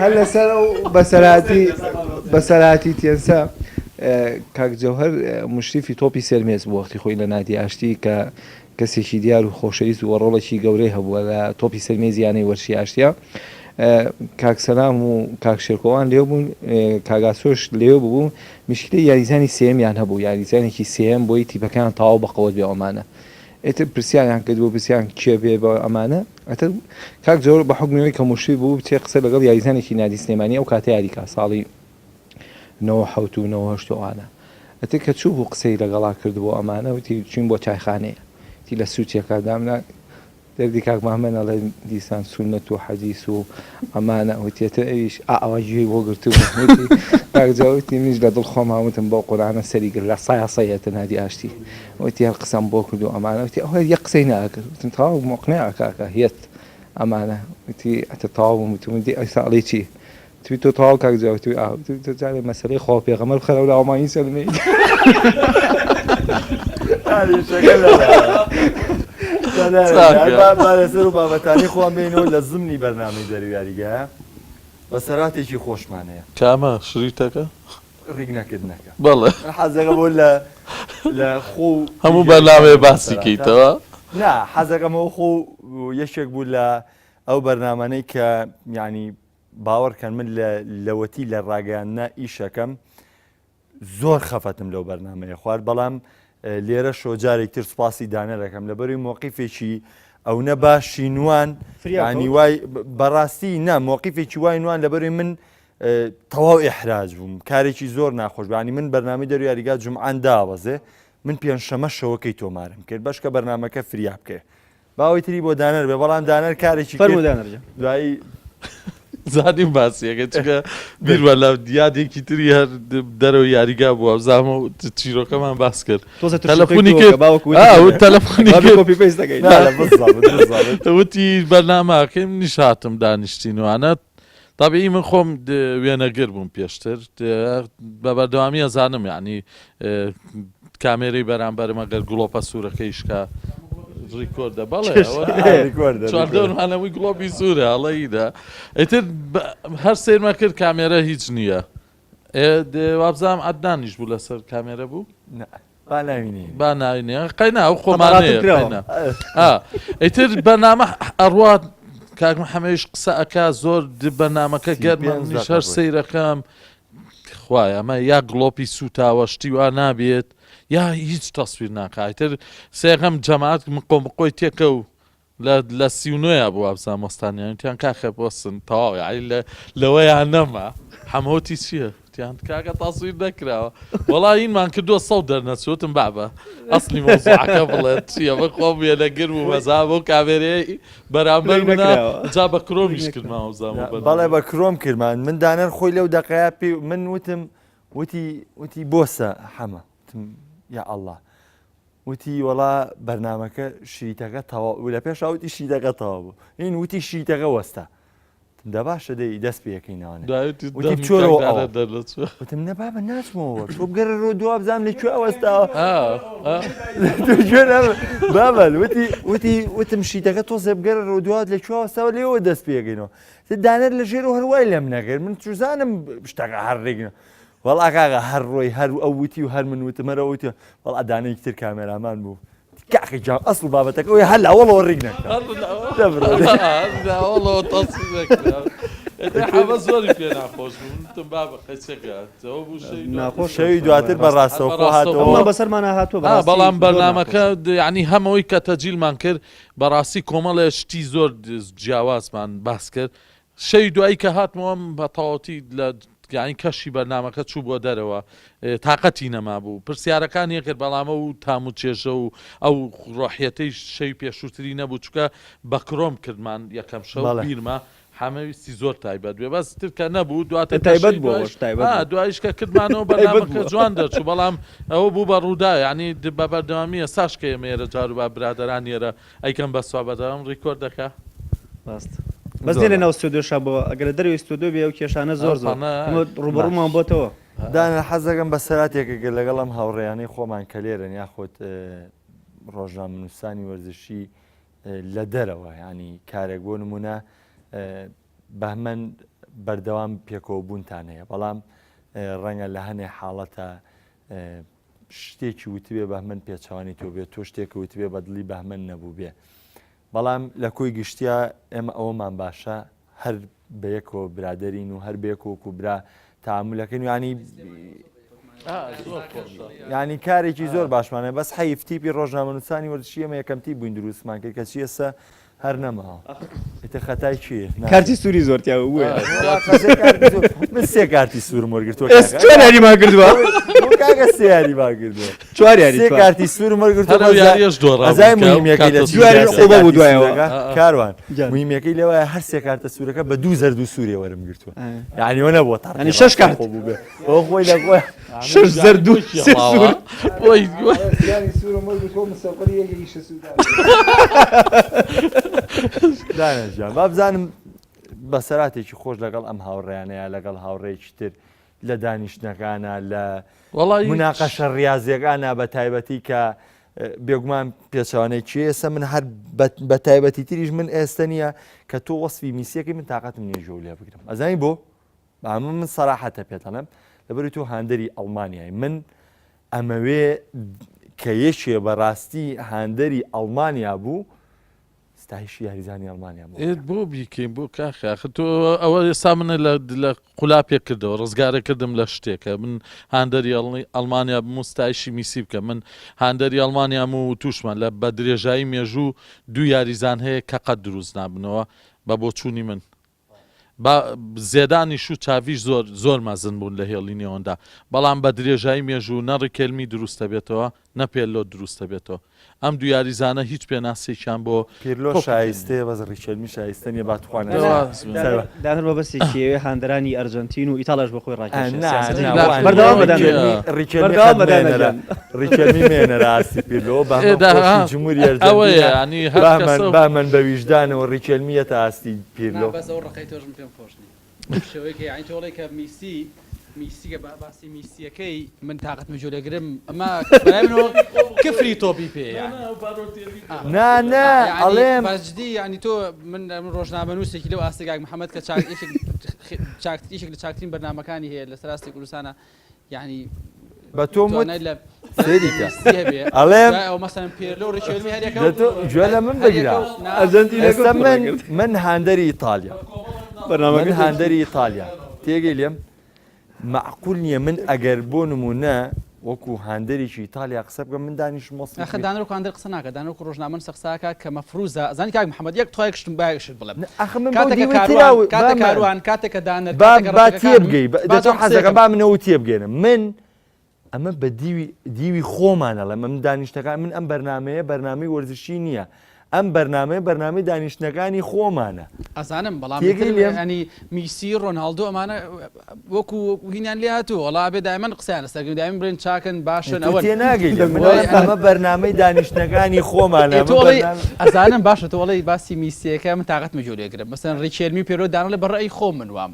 هەر لەسەر بەسەراتی کاک جەوهەر مشریفی تۆپی سێرمێز بوو وەختی خۆی لە نادی ئاشتی کە کەسێکی دیار و خۆشەویست و ڕۆڵێکی گەورەی هەبووە لە تۆپی سەرمێزیانەی وەرشی ئاشتیا کاکسەلام و کاکشێرکۆوان لێو بوون کاگاسۆش لێو بوو مشکلی یاریزانی سێمیان هەبوو یاریزانێکی سێم بۆی تیپەکان تاوا بەقەوت بێ ئەمانە ئێتر پرسیاریان کردبوو پرسیان کێ بێ بە ئەمانە ئەتر کاک زۆر بە حکمەوەی کەموشی بوو بچێ قسە لەگەڵ یاریزانێکی نادی سلێمانی ئەو کاتە یاریکا ساڵی 1970 ئەتر کە چوو بوو قسەی لەگەڵا کردبوو ئەمانە وتی چین بۆ چایخانەیە تی لە سوچێکە دامنا دەردی کاک محەممەد ئەڵێ دیسان سونەت و حەدیث و ئەمانە وتێتە ئەویش ئەوە گوێی بۆ گرتووتی کاکجاوتی میش لە دڵ خۆم هاوتم بۆ قورآنە سەری گرت لە سایەتە نادی ئاشتی وتی هەر قسەم بۆ کرد و ئەمانە وتی ئەوە یەک قسەی ناکرد وتم تەواو مۆقنەیە کاکە هێت ئەمانە وتی ئەتە تەواو وتم دی ئەستا ئەڵێ چی توی تۆ تەواو کاکجاوتی تۆ جارێ مەسەلەی خۆ پێغەمبەر بخەرە لە ئەڵمانی سەلمەی لەسەر و بابەتانی خۆم بینەوە لە زمنی بەرنامەی دەرویاریگە بە سەراتێکی خۆشمانەیە کامە شریتەکە ڕیک نەکردنەکە بەڵێ حەزەکە بۆ لە خۆ هەموو بەرنامەیە باسیکەیتەوە نا حەزەکەمەوە خۆ یەکێک بوو لە ئەو بەرنامانەی کە یعنی باوەڕکەن من لەوەتی لە ڕاگەیاندنا ئیشەکەم زۆر خەفەتم لەو بەرنامەیە خوارد بەڵام لێرە شۆجارێک تر سوپاسی دانەرەکەم لەبەروی مۆقیفێکی ئەو نە باشی نوان ینی وای بەڕاستی نا مۆقیفێکی وای نوان لەبەروی من تەواو ئێحراج بووم کارێکی زۆر ناخۆش بانی من بەرنامەی دەرویاریگا جومعان داوەزێ من پێنجشەمە شەوەکەی تۆمارم کرد بەشکە بەرنامەکە فریا بکە باوەی تری بۆ دانەر بێ بەڵام دانەر کارێکی دوایی زانیم باسیەکە چکە بیروە لە دیادێکی تری هەر دەرەوە یاریگا بووە زامە چیرۆکەمان باس کرد تەلەفۆنی وتی بەرنامەکەم نیشاتم دانیشتینوانە تابعی من خۆم وێنەگر بووم پێشتر بە بەردەوامی ئەزانم یعنی کامێرەی بەرامبەرم ئەگەر گڵۆپە سوورەکەیشکە ریکۆردە بەڵێ چواردەورمانەوەی گڵۆپی سوورە هەڵەیدا ئەتر هەر سێرمە کرد کامێرە هیچ نییە وابزانام عەدنانیش بوو لەسەر کامێرە بوو با ناوینێ قەینا ئەو خۆمانەیە ئەیتر بەرنامە ئەڕوات کاک محەممەدیش قسە ئەکا زۆر بەرنامەکە گەرمانیش هەر سەیرەکەم خوای ئەمە یا گڵۆپی سوتاوەشتی وا نابێت یا هیچ تەسویر ناکایتر سێغەم جەماعەت قۆمقۆی تێکە و لە 39 بوو ئابزان مەستانیانیان کاخە بۆسن تەواوی لەوەیان نەما هەمووتی چییە تیان کاکە تاسویر نەکراوە وەڵا اینمان کردووە 100 دەرنەچوتم بابە ئەسلی مۆزوعەکە بڵێت چییە بە خۆم وێنەگر بوو مەزا بۆ کامێرەیە بەرامبەر منە جا بە کرۆمیش کردمان ئەوزامە بەڵێ بە کرۆم کردمان من دانەر خۆی لەو دەقەیە پێ من وتم وتی بۆسە حەمە یا ئەڵڵا وتی وەڵا بەرنامەکە شیتەکە تەواو لە پێش ئاوتی شیتەکە تەواو بوو این وتی شیتەکە وەستا دە باشە دەی دەست پێەکەینەوە وتم نە بابە ناچمەوە تۆ بگەرە ڕۆ دو بزانام لەکوێ ئەوەستاوە بابل وتم شیتەکە تۆزێ بگەرە ڕۆ دوات لەکوێ ئەوەستاوە لێەوە دەست پێەکەینەوە دانەر لە ژێر و هەروای لێم نەکرد من چزانم شتەکە هەرڕێگنە وەڵا کاکە هەر ڕۆی هەر ئەو وتی و هەر من وتمەرە وتی وەڵ ئەدانەیەکی تر کامێرامان بوو کاکە جام ئەسڵ بابەتەکە ئەوی هەر ئەوڵەوە ڕێک نەکرا زۆری پێ ناخۆش بووتم بابە قەچەکە شەوی دواتر بەڕاستەوە خۆ هاتەوە بەسەرمانە هاتووە بەڵام بەرنامەکە ینی هەمەوەی کە تەجیلمان کرد بەڕاستی کۆمەڵێ شتی زۆر جیاوازمان باس کرد شەوی دوایی کە هاتمەوەم بە تەواوەتی لە یعنی کەشی بەرنامەکە چوو بۆ دەرەوە تااقەتی نەما بوو پرسیارەکان یەکرد بەڵامە و تام و چێژە و ئەو ڕۆحیەتەی شەوی پێشووتری نەبوو چکە بە کرۆم کردمان یەکەم شەو بیرمە هەمەویستی زۆر تایبەت بێ بەس ترکە نەبوو دواتە تایبەت بوو دوایشکە کردمانەوە بەرنامەکە جوان دەرچوو بەڵام ئەوە بوو بە ڕوودا ینی بە بەردەوامیە ساشکە ئێمێرە جار و با برادران ئێرە ئەیکەم بە سوابەدەم ڕیکۆردەکە ڕاست بەس نێ لە ناو ستۆدیۆشا بۆ ئەگەر دەروی ستۆدیۆ بێ ئەو کێشانە زۆر ڕوبەڕوومان بۆتەوە دانە حەزەکەم بە سەراتێکە لەگەڵم هاوڕێیانەی خۆمان کە لێرن یاخۆت ڕۆژنامەنووسانی وەرزشی لە دەرەوە ینی کارێک بۆ نمونە بەهمەن بەردەوام پێکەوە بوونتان هەیە بەڵام ڕەنگە لە هەنێ حاڵەتە شتێکی وتبێ بە من پێچوانی تۆ بێت تۆ شتێک وتبێ بە دڵی بە من نەبوو بێ بەڵام لە کۆی گشتیا ئێمە ئەوەمان باشە هەر بەیەکەوە برادەرین و هەر بێکۆک و برا تامولەکەن ینی کارێکی زۆر باشمانە بەس حەیفتیپی ڕۆژنامەنووسانی وەرزشی ئێمە یەکەمتی بووین دروستمان کرد کە چی ئێستا هەر نەماوە ئێتە خەتای چیە کارتی سووری زۆرتیا بووە من سێ کارتی سوورم وەرگرتووە چۆن یاریمان کردووە کاگە سێ یاریمان کردووە چوار یاری سێ کارتی سوورم وەرگرتووە یاریش دۆڕ ئەزای مهمەکەی لە دوای خۆبە بوو دوایەوە کاروان مهمەکەی لەوەیە هەر سێ کارتە سوورەکە بە 2 زەرد و سووریە وەرم گرتووە یعنیوە نەبووە تا ینی 6 کارت ئەو خۆی لە خۆی 6 زەرد و دانەژیان با بزانم بەسەراتێکی خۆش لەگەڵ ئەم هاوڕێیانەیە لەگەڵ هاوڕێکی تر لە دانیشتەکانە لە مناقەشە ڕاضیەکانە بە تایبەتی کە بێگومان پێچوانەی چی ئێستا من هەر بە تایبەتی تریش من ئێستا نییە کە تۆ وەسفی میسیەکەی من تااقەتم نییە ژۆ لێ بگرم ئەزانی بۆ ئەمە من سەراحەتە پێتەڵم لەبەری تۆ هاندەری ئەڵمانیای من ئەمەوێ کە یەکێ بەڕاستی هاندەری ئەڵمانیا بوو ستایشی یاریزانی ئەڵمانیا بۆ بیکەین بۆ کاخ تۆ ئەوە ئێستا منە لە قولاپێک کردەوە ڕزگارە کردم لە شتێکە من هاندەری ئەڵمانیا مستایشی میسی بکە من هاندەری ئەڵمانیام و تووشمان لە بە درێژایی مێژوو دوو یاریزان هەیە کە قەت دروست نابنەوە بە بۆ چوونی من زێدانیش و چاویش زۆر مەزن بوون لە هێڵینەوەندا بەڵام بە درێژایی مێژوو نە ڕکێلمی دروستە بێتەوە نە پێلۆ دروستە بێتەوە ئەم دو یاریزانە هیچ پێناسێکیان بۆ پیرلۆ شایستەیە بەز ڕیکێلمی شایستە نیە با توانێت داهر بە بەسێکی هاندەرانی ئەرجنتین و ئیتاڵش بەخۆی ڕیکێلمی مێنە ڕاستی پیرلۆ جمهوری ئەوەیە با من بە ویژدانەوە ڕیکێلمیەتە ئاستی پیرلۆ شەوەیەکە یانی تۆڵێک کە میسیگە باسی میسیەکەی من تااقت مجۆلەگرم ئەمە کفری تۆپی پێ ئەڵێم بەجددی ینی تۆ من ڕۆژنامە نووسێکی لەو ئاستگاک محەممەد کە چاکتریشێک لە چاکترین بەرنمەکانی هەیە لە سەراستی کوردستانە یعنی بە تۆ ئەڵێم گوێ لە من بگیرا ئێستا من هاندەری ئیتالیا من هاندەری ئیتالیا تێگەی لێم معقول نییە من ئەگەر بۆ نمونە وەکو هاندەرێکی ئیتالیا قسە بکەم من دانیش مۆسیقی دانەوە هاندەر قسە ناکە دانەوەکو ڕۆژنامەن سەقساکە کە مەفروزە ئەزانی کاک محەممەد یەک تۆی کشتم باگشت بڵێم کاتێکە کاروان کاتێکە دانەر با تێبگەی دەچۆ حەزەکە با منەوە تێبگەێنم من ئەمە بە دیوی خۆمانەڵێ من دانیشتەکان من ئەم بەرنمەیە بەرنامەی وەرزشی نییە ئەم بەرنمەی دانیشتەکانی خۆمانە ئەزانم بەڵام ینی میسی ڕۆناالدۆ ئەمانە وەکو هینیان لێ هاتوو وڵا بێ دایمەن قسەیان لەسەر دایم برن چاکن باشن ئەوە تێناگەی ئەمە بەرنمەی دانیشتەکانی خۆمانە ئەزانم باشە تۆڵی باسی میسیەکە من تااقت مجۆلێگرم مەسەن ڕیکێلمی پێرۆ دانە لە بەڕێی خۆم من وام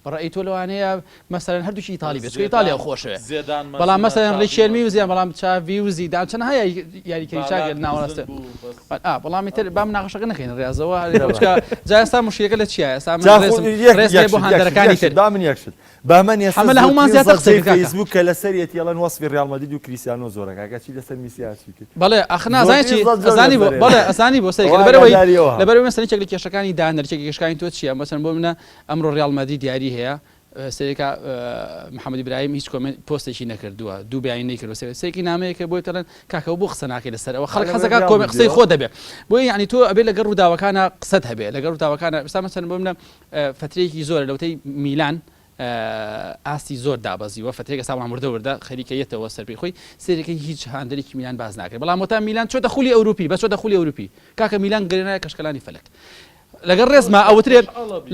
بەڕێی تۆ لەوانەیە مەسەرەن هەردووشی ئیتالی بێت ئیتالیا خۆشەوە بەڵام مەسەرەن ڕیکێلمی وزیان بەڵام چاوی وزی دام چەند هەیە یاریکەی چاگەر ناوەستە بەڵامی تر بام ناقەشەکە نەخێن ڕێزەوە جاستا مشکلەکە لە چیە ڕێز بۆ هاندەرەکانی تر من یەکشت بامە ئەمە لە هەمومان زیاتر قسەی فەیسبوک کە لەسەرەتی ئەڵەن وەسفی ڕیال مەدرید و کریستیانۆ زۆرەکە چی لەسەر میسیاسی کرد بەڵێ ئەخ نازانی چی ئەزانی بەڵێ ئەزانی بۆ سەر لەبەرەوەی مەسەڵی چێک لە کێشەکانی دانەر چێکی کێشەکانی تۆ چییە مەسەن بۆ منە ئەمڕۆ ڕیال مەدرید دیاری هەیە سێکە محەممەد ئیبراهیم هیچ کۆمنت پۆستێکی نەکردووە دوو بیان نەکردوە سێکی نامەیەکە بۆی تەڵەن کاکەەوە بۆ قسە ناکەی لەسەرەوە خەڵک حەزەکە کۆمە قسەی خۆ دەبێت بۆی ینی تۆ ئەبێ لەگەڕ ڕووداوەکانە قسەت هەبێ لەگەڕ ڕووداوەکانە ئێستا مەسەن بۆ منە فترەیەکی زۆرە لەوتەی میلان ئاستی زۆر دابەزیوە فترێکە ساڵ مردەوەدا خەریکەیەتەوە سەرپی خۆی سێرەکەی هیچ هاندەرێکی میلان باز ناکرێت بەڵام وەتا میلان چۆتە خولی ئەوروپی بە چۆتە خولی ئەوروپی کاکە میلان گەرێنایە کەشکەلانی فەلک لەگەر ڕێزما ئەوترێت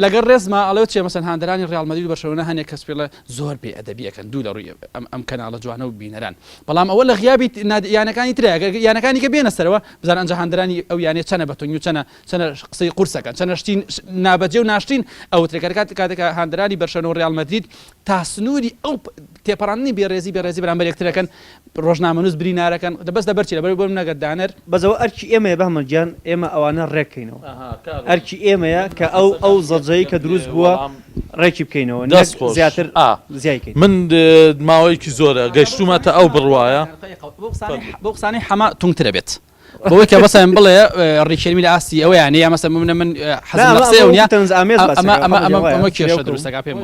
لەگەر ڕێزما ئەڵێت چێ مەسەن هاندەرانی ڕیال مەدرید و بەرشەلۆنە هەنێک کەس پێڵە زۆر بێ ئەدەبیەکەن دوو لە ڕووی ئەم کەناڵە جوانە و بینەران بەڵام ئەوە لە غیابی یانەکانی ترە یانەکانی کە بێنە سەرەوە بزان ئەنج هاندەرانی ئەو یانێ چەنە بەتۆنی و چەنە قسەی قورسەکەن چەنە شتین نابەجێ و ناشتین ئەوترێکەکە کاتێکە هاندەرانی بەرشەلۆنە و ڕیال مەدرید تا سنووری ئەو تێپەڕاندنی بێڕێزی بەرامبەر یەکترەکەن ڕۆژنامەنووس برینارەکەن دەبەست لەبەرچی لەبەر بۆ نەگەت دانەر بەزەوە ئەرکی ئێمە بەمەجان ئێمە ئەوانە ڕێککەینەوە ئەرکی ڕێکی ئێمەیە کە ئەو زەجەی کە دروست بووە ڕێکی بکەینەوە دەست زیاتر زیایکەین من ماوەیەکی زۆرە گەیشتومەتە ئەو بڕواایە بۆ قسانی حەما تونگترە بێت بۆی کە بەسەن بڵێ ڕیکێمی لە ئاستی ئەوە یانە یا مەسە من حەزم لە قسەیە نیە ئەمە کێشە دروستەکە پێم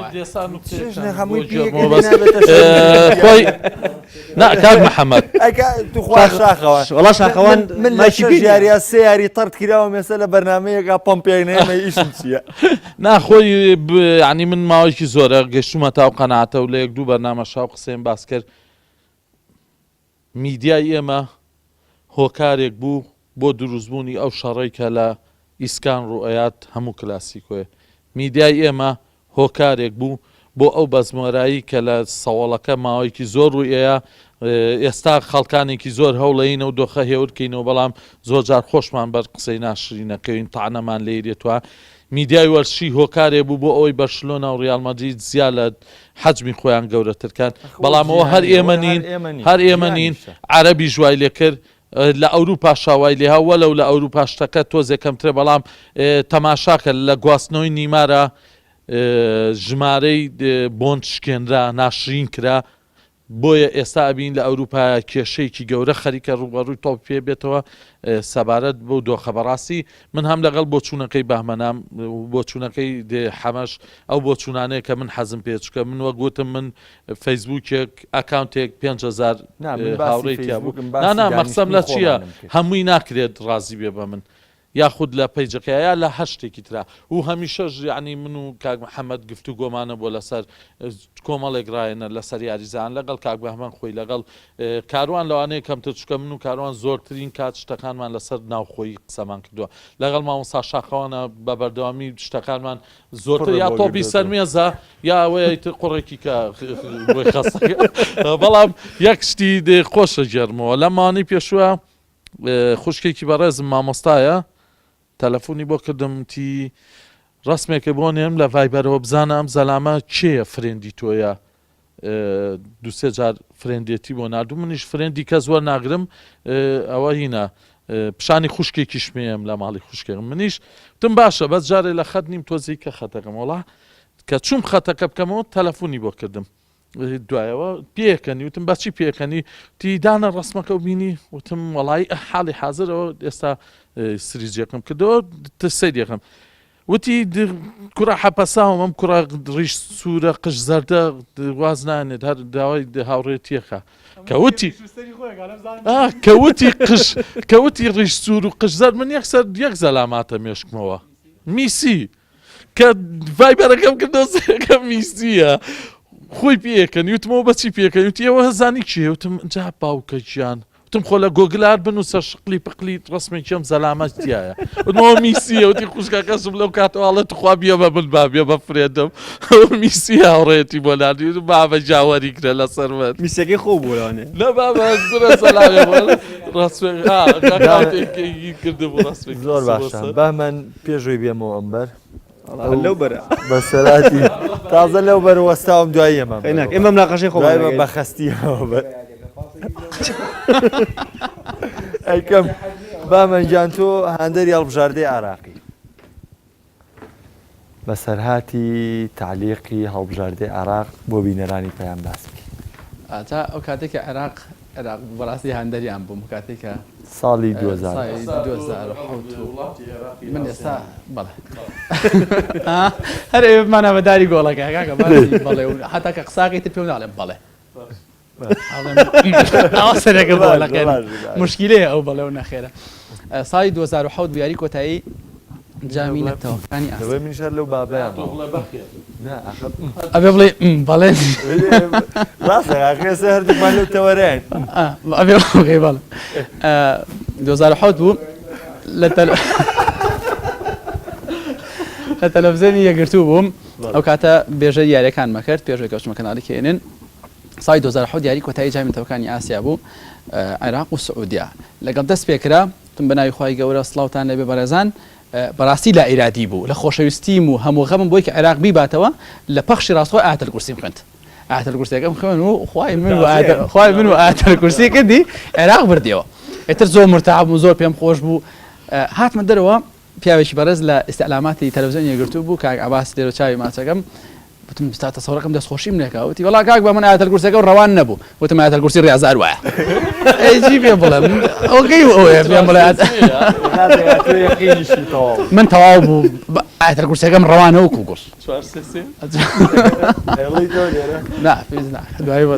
خۆی کاک محەممەد وڵا شاخەوان من لاشی یاریە سێ یاری تەرد کراوە مێسە لە بەرنمەیەکە پمپیانەیەمە ئیشم چییە ناخۆی ینی من ماوەیەکی زۆرە گەشتومە تا و قەناتە و لە یەک دوو بەرنامە شاو قسەیم باس کرد میدیای ئێمە هۆکارێک بوو بۆ دروستبوونی ئەو شەڕی کە لە ئیسکان ڕوئەیات هەموو کلاسیکۆیە میدیای ئێمە هۆکارێک بوو بۆ ئەو بەزمۆرایی کە لە سەوڵەکە ماوەیەکی زۆر ڕوئەیە ئێستا خەڵکانێکی زۆر هەوڵەینە و دۆخە هێورکەینەوە بەڵام زۆر جار خۆشمان بەر قسەی ناشرینەکەوین تاانەمان لێرێتوە میدیای وەرشی هۆکارێ بوو بۆ ئەوەی بەرشلۆنە و ڕیال مەدرید زیاد لە حەجمی خۆیان گەورەترکان بەڵامەوە هەر ئێمە نین عەرەبی ژوای لێ کرد لە ئەوروپا شاوای لێها وەلەو لە ئەوروپا شتەکە تۆزێکەمترێ بەڵام تەماشاکە لە گواستنەوەی نیمارە ژمارەی بۆند شکێنرا ناشرین کرا بۆیە ئێستا ئەبین لە ئەوروپا کێشەیەکی گەورە خەریکە ڕوبەڕووی تۆپ پێ بێتەوە سەبارەت بۆ دۆخە بەڕاستی من هەم لەگەڵ بۆ چوونەکەی بەهمەنام بۆ چوونەکەی حەمەش ئەو بۆ چوونانەیە کە من حەزم پێچکە من وە گوتم من فەیسبووکێک ئەکاونتێک 5,000 هاوڕێتیا بوو مەقسەم لە چییە هەمووی ناکرێت ڕازی بێ بە من یاخود لە پەیجەکەیە لە هەشتێکی ترا و هەمیشەش یعنی من و کاک محەممەد گفتو گۆمانە بۆ لەسەر کۆمەڵێک ڕایەنە لەسەر یاریزان لەگەڵ کاک بەهمەن خۆی لەگەڵ کاروان لەوانەیە کەمتر چکە من و کاروان زۆرترین کات شتەکانمان لەسەر ناوخۆی قسەمان کردووە لەگەڵ مامۆستا شاخەوانە بە بەردەوامی شتەکانمان زۆرتر یا تۆپی سەرمێزە یا ئەوەیە تر قوڕێکی کە خەستەکە بەڵام یەک شتی خۆشە جێرمەوە لەمانی پێشووە خوشکێکی بەڕێزم مامۆستایە تەلەفۆنی بۆ کردم تی ڕسمێکە بۆ نێم لە ڤایبەرەوە بزانم زەلامە کێیە فرێندی تۆیە دوسێ جار فرێندێتی بۆ نردوو منیش فرێندی کە زۆر ناگرم ئەوە هینە پیشانی خوشکێکی شمێم لە ماڵی خوشکێم منیش تم باشە بەس جارێ لە خەت نیم تۆزی کە خەتەکەم وڵا کە چوم خەتەکە بکەمەوە تەلەفۆنی بۆ کردم دوایەوە پێکەنی وتم بەچی پێکەنی تیدانە ڕسمەکە و بینی وتم وڵی حاڵی حازرەوە ئێستا سریجێکم کردەوە سەیرێکم وتی کوڕە حەپەساوم ئەم کوڕە ڕیش سوورە قش زەردە واز نانێت هەر داوای هاوڕێتیەکە کەوتی ڕیش سوور و قش زەر من یەک زەلاماتە مێشکمەوە میسی کە ڤایبەرەکەم کردەوە میسیە خۆی پێکەنی وتمەوە بەچی پێکەنی وتی ئێوە هەزانی چیە وتم جا باوکە گیان وتم خۆ لە گۆگلار بنووسە شقلی پقلی ڕسمێکی ئەم زەلامەتیایە وتمەوە میسیە وتی خوشکەکەسم لەو کاتەوەڵێت خوا بێ بە من بابێ بە فرێدەم میسی هاوڕێتی بۆ نردی بابە جاوەری کرە لە سەرمەت میسەکەی خۆ بۆڵانێ لە بابە سەلامی ڕاستێکی کردبوو ڕاستێک زۆر باشە بەمەن پێشوی بێمەوە ئەمبەر لەو بەرە بەسەراتی تازە لەو بەرەوەستاوم دوای ئێمە ئێمە ناقەشەی خۆ بە خەستیەوە بەر ئەیکەم بامەنجان تۆ هەندەری هەڵبژاردەی عراقی بەسەرهاتی تعلیقی هەڵبژاردەی عراق بۆ بینەرانی پەیام باس بکەین تا ئەو کاتێککە عێراق بەڕاستی هەندەریان بووم کاتێکە ساڵی 2000 من ئێستا بەڵێ هەر ئێمانە بەداری گۆڵەکە کاکە بەڵێ حتا کە قساقی تر پێ ناڵێم بەڵێ سەرەکە بۆڵەکە مشکلەیە ئەو بەڵێ و نەخێرە ساڵی 2007 بیاری کۆتایی جامی نەتەوەکانی ئەوە منیشار لەو بابیان ئەبێ بڵێ بەڵێ ڕاستە ئاخێسە هەردوومان لەو تەوەرەیان ئەبێ بڵێ بەڵێ 2007 بوو لە تەلەڤیزیۆنی یەکگرتوو بووم ئەو کاتە بێژە یاریەکان مەکرد پێشەوەی کەوچمە کەناڵی کێنن ساڵی 2007 یاری کۆتایی جامی نەتەوەکانی ئاسیا بوو عێراق و سعودیا لەگەڵ دەست پێکرا تم بەناوی خوای گەورە سڵاوتان لەبێ بەڕێزان بەڕاستی لا ئیرادی بوو لە خۆشەویستیم و هەموو غەمم بۆی کە عێراق بیباتەوە لە پەخشی ڕاستەوە ئاەتەل کورسی بخوێنێت ئاەتەل کورسیەکەم خوێن و خوای من و ئاەتەل کورسی کردی عێراق بردیەوە ئێتر زۆر مرتاحب و زۆر پێم خۆش بوو هاتمە دەرەوە پیاوێکی بەرز لە ئستعلاماتی تەلەڤیزیۆنی گرتو بوو کاک عباس لێرە چاوی ماچەکەم وتم ستا تەسەوڕەکەم دەستخۆشیم لێکا وتی وەڵا کاک بە من ئاەتەل کورسەکە و ڕەوان نەبوو وتم ئاەتەل کورسی ڕێزار وایە ئەیجی پێ بڵێم ئەوکەی ئەوەیە پێم بڵێ من تەواو بوو ئاەتەل کورسەکەم ڕەوانە وەکو گوڵ نا فیز نا دوای بە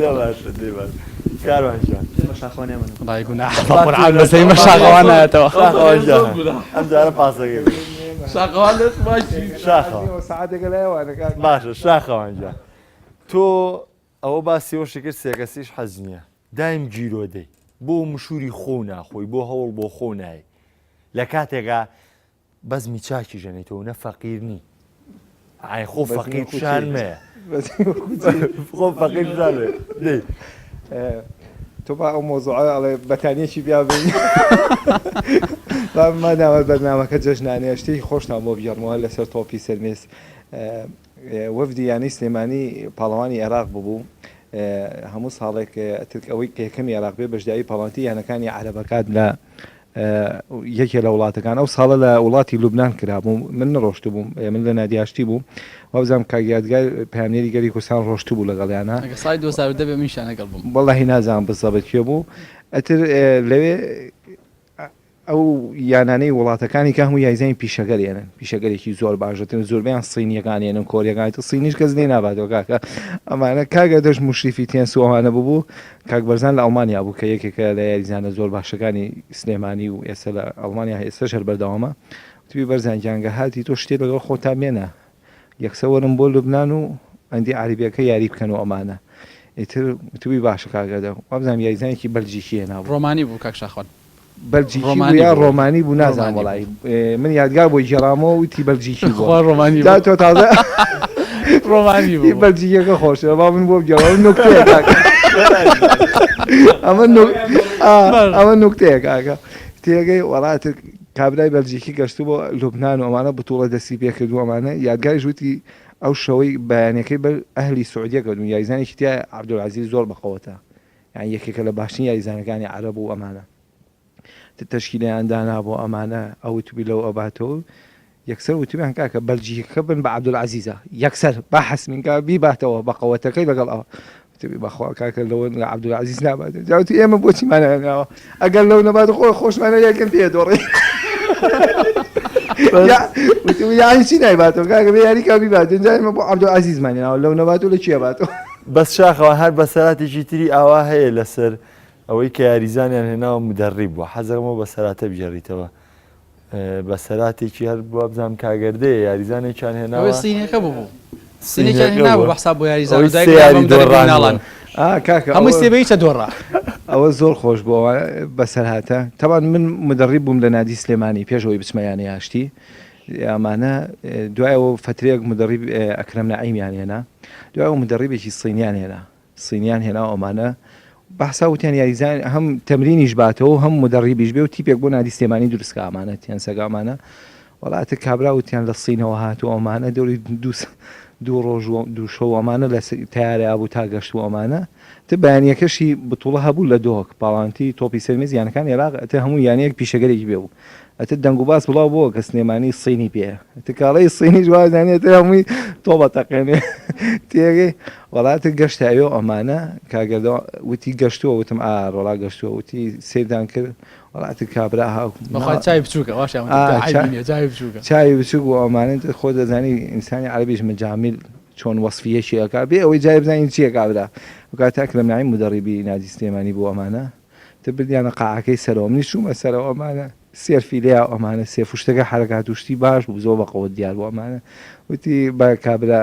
ڕای گونا بەسەی مە شاقەوانایەتەوە ئەم جارە پاسەکەی سعاتێکە لایوانەکە باشە شاخەوانجا تۆ ئەوە باسی ئەوە شکرد سێکەسیش حەز نییە دایم گیرۆ دەی بۆ مشوری خۆ ناخۆی بۆ هەوڵ بۆ خۆ نایی لە کاتێکا بەزمی چاکی ژەنێتەوە نە فەقیرنی ئای خۆ فەقیر پیشان مەیە خۆ فەقیر پیشان دەی تۆ با ئەو مۆزوعە ئەڵێ بەتانیەکی بیابێنی مادامە بەرنامەکە جەژنانەیە شتێکی خۆشتان بۆ بگەڕمەوە لەسەر تۆپی سەرمێس وەفدی یانی سلێمانی پاڵەوانی عێراق ببوو هەموو ساڵێک ئەوەی یەکەمی عێراق بێ بەشداری پاڵەوانتی یانەکانی عەرەبەکات لە یەکێ لە وڵاتەکان ئەو ساڵە لە وڵاتی لوبنان کرابوو من ڕۆشت بووم من لە نادیاشتی بووم وابزانام کاگیادگای پامنێری گەری کوردستان ڕۆشت بوو لەگەڵیانە سای 2010 من شانەگەڵ بووم وەڵاهی نازانم بزەبەت کوێ بوو ئەتر لەوێ ئەو یانانەی وڵاتەکانی کە هەموو یایزانی پیشەگەرێنن پیشەگەرێکی زۆر باشتر زۆربیان سینیەکانێنن کۆریەکانی سینیش کەس لێ ناباتەوە کاکە ئەمانە کاگە دەشت مشریفی تێن سووانە ببوو کاک بەرزان لە ئەڵمانیا بوو کە یەکێکە لە یاریزانە زۆر باشەکانی سلێمانی و ئێستا لە ئەڵمانیا ئێستا شەر بەردەوامە توی بەرزان گیانگە هاتی تۆ شتێ لەگەڵ خۆتان بێنە یەکسەوەرم بۆ لوبنان و ئەندی عەریبیەکە یاری بکەن و ئەمانە ئیتر توی باشە کاگەدە وابزانام یاریزانێکی بەلجیکی هێنابوو ڕۆمانی بوو کاک شاخۆن بەلجیکی بوو یا ڕۆمانی بوو نازان وڵی من یادگار بۆی جێڕامەوە وتی بەلجیکی بوو ڕۆمانی تۆ تازە ڕۆمانی بوو بەلجیکەکە خۆشە با من بۆ بگەڕەوە نوکتەیە کاکە ئەمە نوکتەیە کاکە تێگەی وڵاتە کابرای بەلجیکی گەشت بۆ لوبنان و ئەمانە بتوڵە دەستی پێ کردو ئەمانە یادگاری ژووتی ئەو شەوەی بەیانەکەی بەر ئەهلی سعودیە کردو یاریزانێکی تیا عەبدولعەزیز زۆر بەخەوەتە یان یەکێکە لە باشترین یاریزانەکانی عەرەب و ئەمانە تشکیلیان دانا بۆ ئەمانە ئەو توبی لەو ئەباتەوە یەکسەر وتیان کاکە بەلجیکە بن بە عەبدولعەزیزە یەکسەر با حەسمینکە بیباتەوە بە قەوەتەکەی لەگەڵ ئەوە بەخوا کاکە لەوە لە عەبدولعەزیز ناباتێت جاوتی ئێمە بۆچیمانەوە ئەگەر لەو نەبات خۆی خۆشمانە یەکەم پێ دۆڕی یانی چی نایباتەوە کاکە بە یاری کا بیبات جا ئێمە بۆ عەبدولعەزیزمانێناوە لەو نەبات و لە چیە باتەوە بەس شاخەوە هەر بەسەراتێکی تری ئاوا هەیە لەسەر ئەوەی کە یاریزانیان هێناوە مدەڕیب بووە حەزەکەمەوە بەسەراتە بژێڕیتەوە بەسەراتێکی هەر بۆ بزانام کاگەردەیە یاریزانێکیان هێناوە سینەکە بوو سینێکیان هێنابوو بەحساب بۆ یاریزان کاکە هەمووی سێبەیچە دۆڕا ئەوە زۆر خۆش بووە بەسەرهاتە تەوان من مدەڕیب بووم لە نادی سلێمانی پێشەوەی بچمەیانە یاشتی ئەمانە دوایەوە فترێک مدەڕیب ئەکرەم نەعیمیان هێنا دوایەوە مدەڕیبێکی سینیان هێنا سینیان هێنا ئەمانە بەحسا وتیان یاریزان هەم تەمرینیش باتەوە هەم مدەڕیبیش بێ و تیپێک بۆ نادی سلێمانی دروستکە ئەمانە تیان سەگامانە وڵاتە کابرا وتیان لە سینەوە هاتووە ئەمانە دەوری دوو ڕۆژ دوو شەو ئەمانە لە تیارە بوو تا گەشت و ئەمانە تە بەیانیەکەشی بتوڵە هەبوو لە دۆک پاڵانتی تۆپی سەرمێز یانەکان عێراق ئەتە هەموو یانەیەک پیشەگەرێکی بێ بوو ئەتە دەنگ و باس بڵاو بۆ کە سلێمانی سینی پێ ئەتە کاڵەی سینی جوازانێتە هەمووی تۆ بەتەقێنێ تێگەی وڵاتە گەشتایۆ ئەمانە کاگەردەوە وتی گەشتووە وتم ڕۆڵا گەشتووە وتی سێدان کرد وڵاتی کابرا هاو چای بچووکە چای بچووک و ئەمانێت خۆ دەزانی ئینسانی عەرەبیش مەجامیل چۆن وەسفیەشی ئەکا بێ ئەوەی جای بزانین چییە کابرا وکاتاک لە منایم مدەڕیبی نادی سلێمانی بۆ ئەمانە تە بردیانە قاعەکەی سەرەوە منیش چوومە سەرەوە ئەمانە سێرفی لێ ئەمانە سێفوشتەکە حرەکات وشتی باش بوو زۆر بەقەوت دیار بۆ ئەمانە وتی با کابرا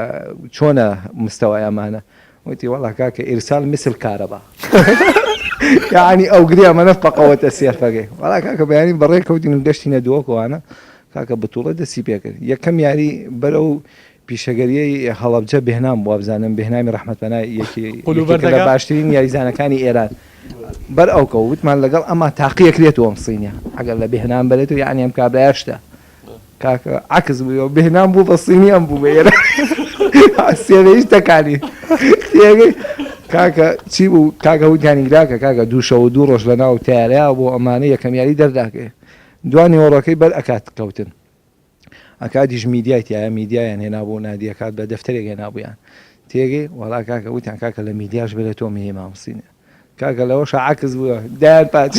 چۆنە مستەوای ئەمانە وتی وەڵا کاکە ئیرسال مثل کارەبا یعنی ئەو گریا ئەمەنە بەقەوەتە سێرفەکەی وەڵا کاکە بەیانی بەڕێ کەوتین گەشتینە دووەکەوانە کاکە بتوڵە دەستی پێکرد یەکەم یاری بەرەو پیشەگەریەی هەڵەبجە بێهنام بۆ بزانم بێهنامی ڕەحمەتمەنای یەکی لە باشترین یاریزانەکانی ئێران بەر ئەو کەوتمان لەگەڵ ئەمە تاقیەکرێتەوە ئەم سینە ئەگەر لە بێهنام بێت و یعنی ئەم کابرایشتە کاکە عکس بوو بێهنام بوو بە سینی ئەم بوو بە ئێرە سێرەیش دەکانی تێگەی کاکە چی بوو کاکە وتیانی گراکە کاکە دوو شەو و دوو ڕۆژ لە ناو تیارەیە بۆ ئەمانە یەکەم یاری دەرداکێ دوانی هۆڕەکەی بەر ئەکات کەوتن ئەکاتیش میدیای تایە میدیایان هێنابوو نادیەکات بە دەفتەرێک هێنابوویان تێگەی وڵا کاکە وتیان کاکە لە میدیاش بێت تۆ مێ مامسینە کاکە لەوە عکس بووە دایان پاچ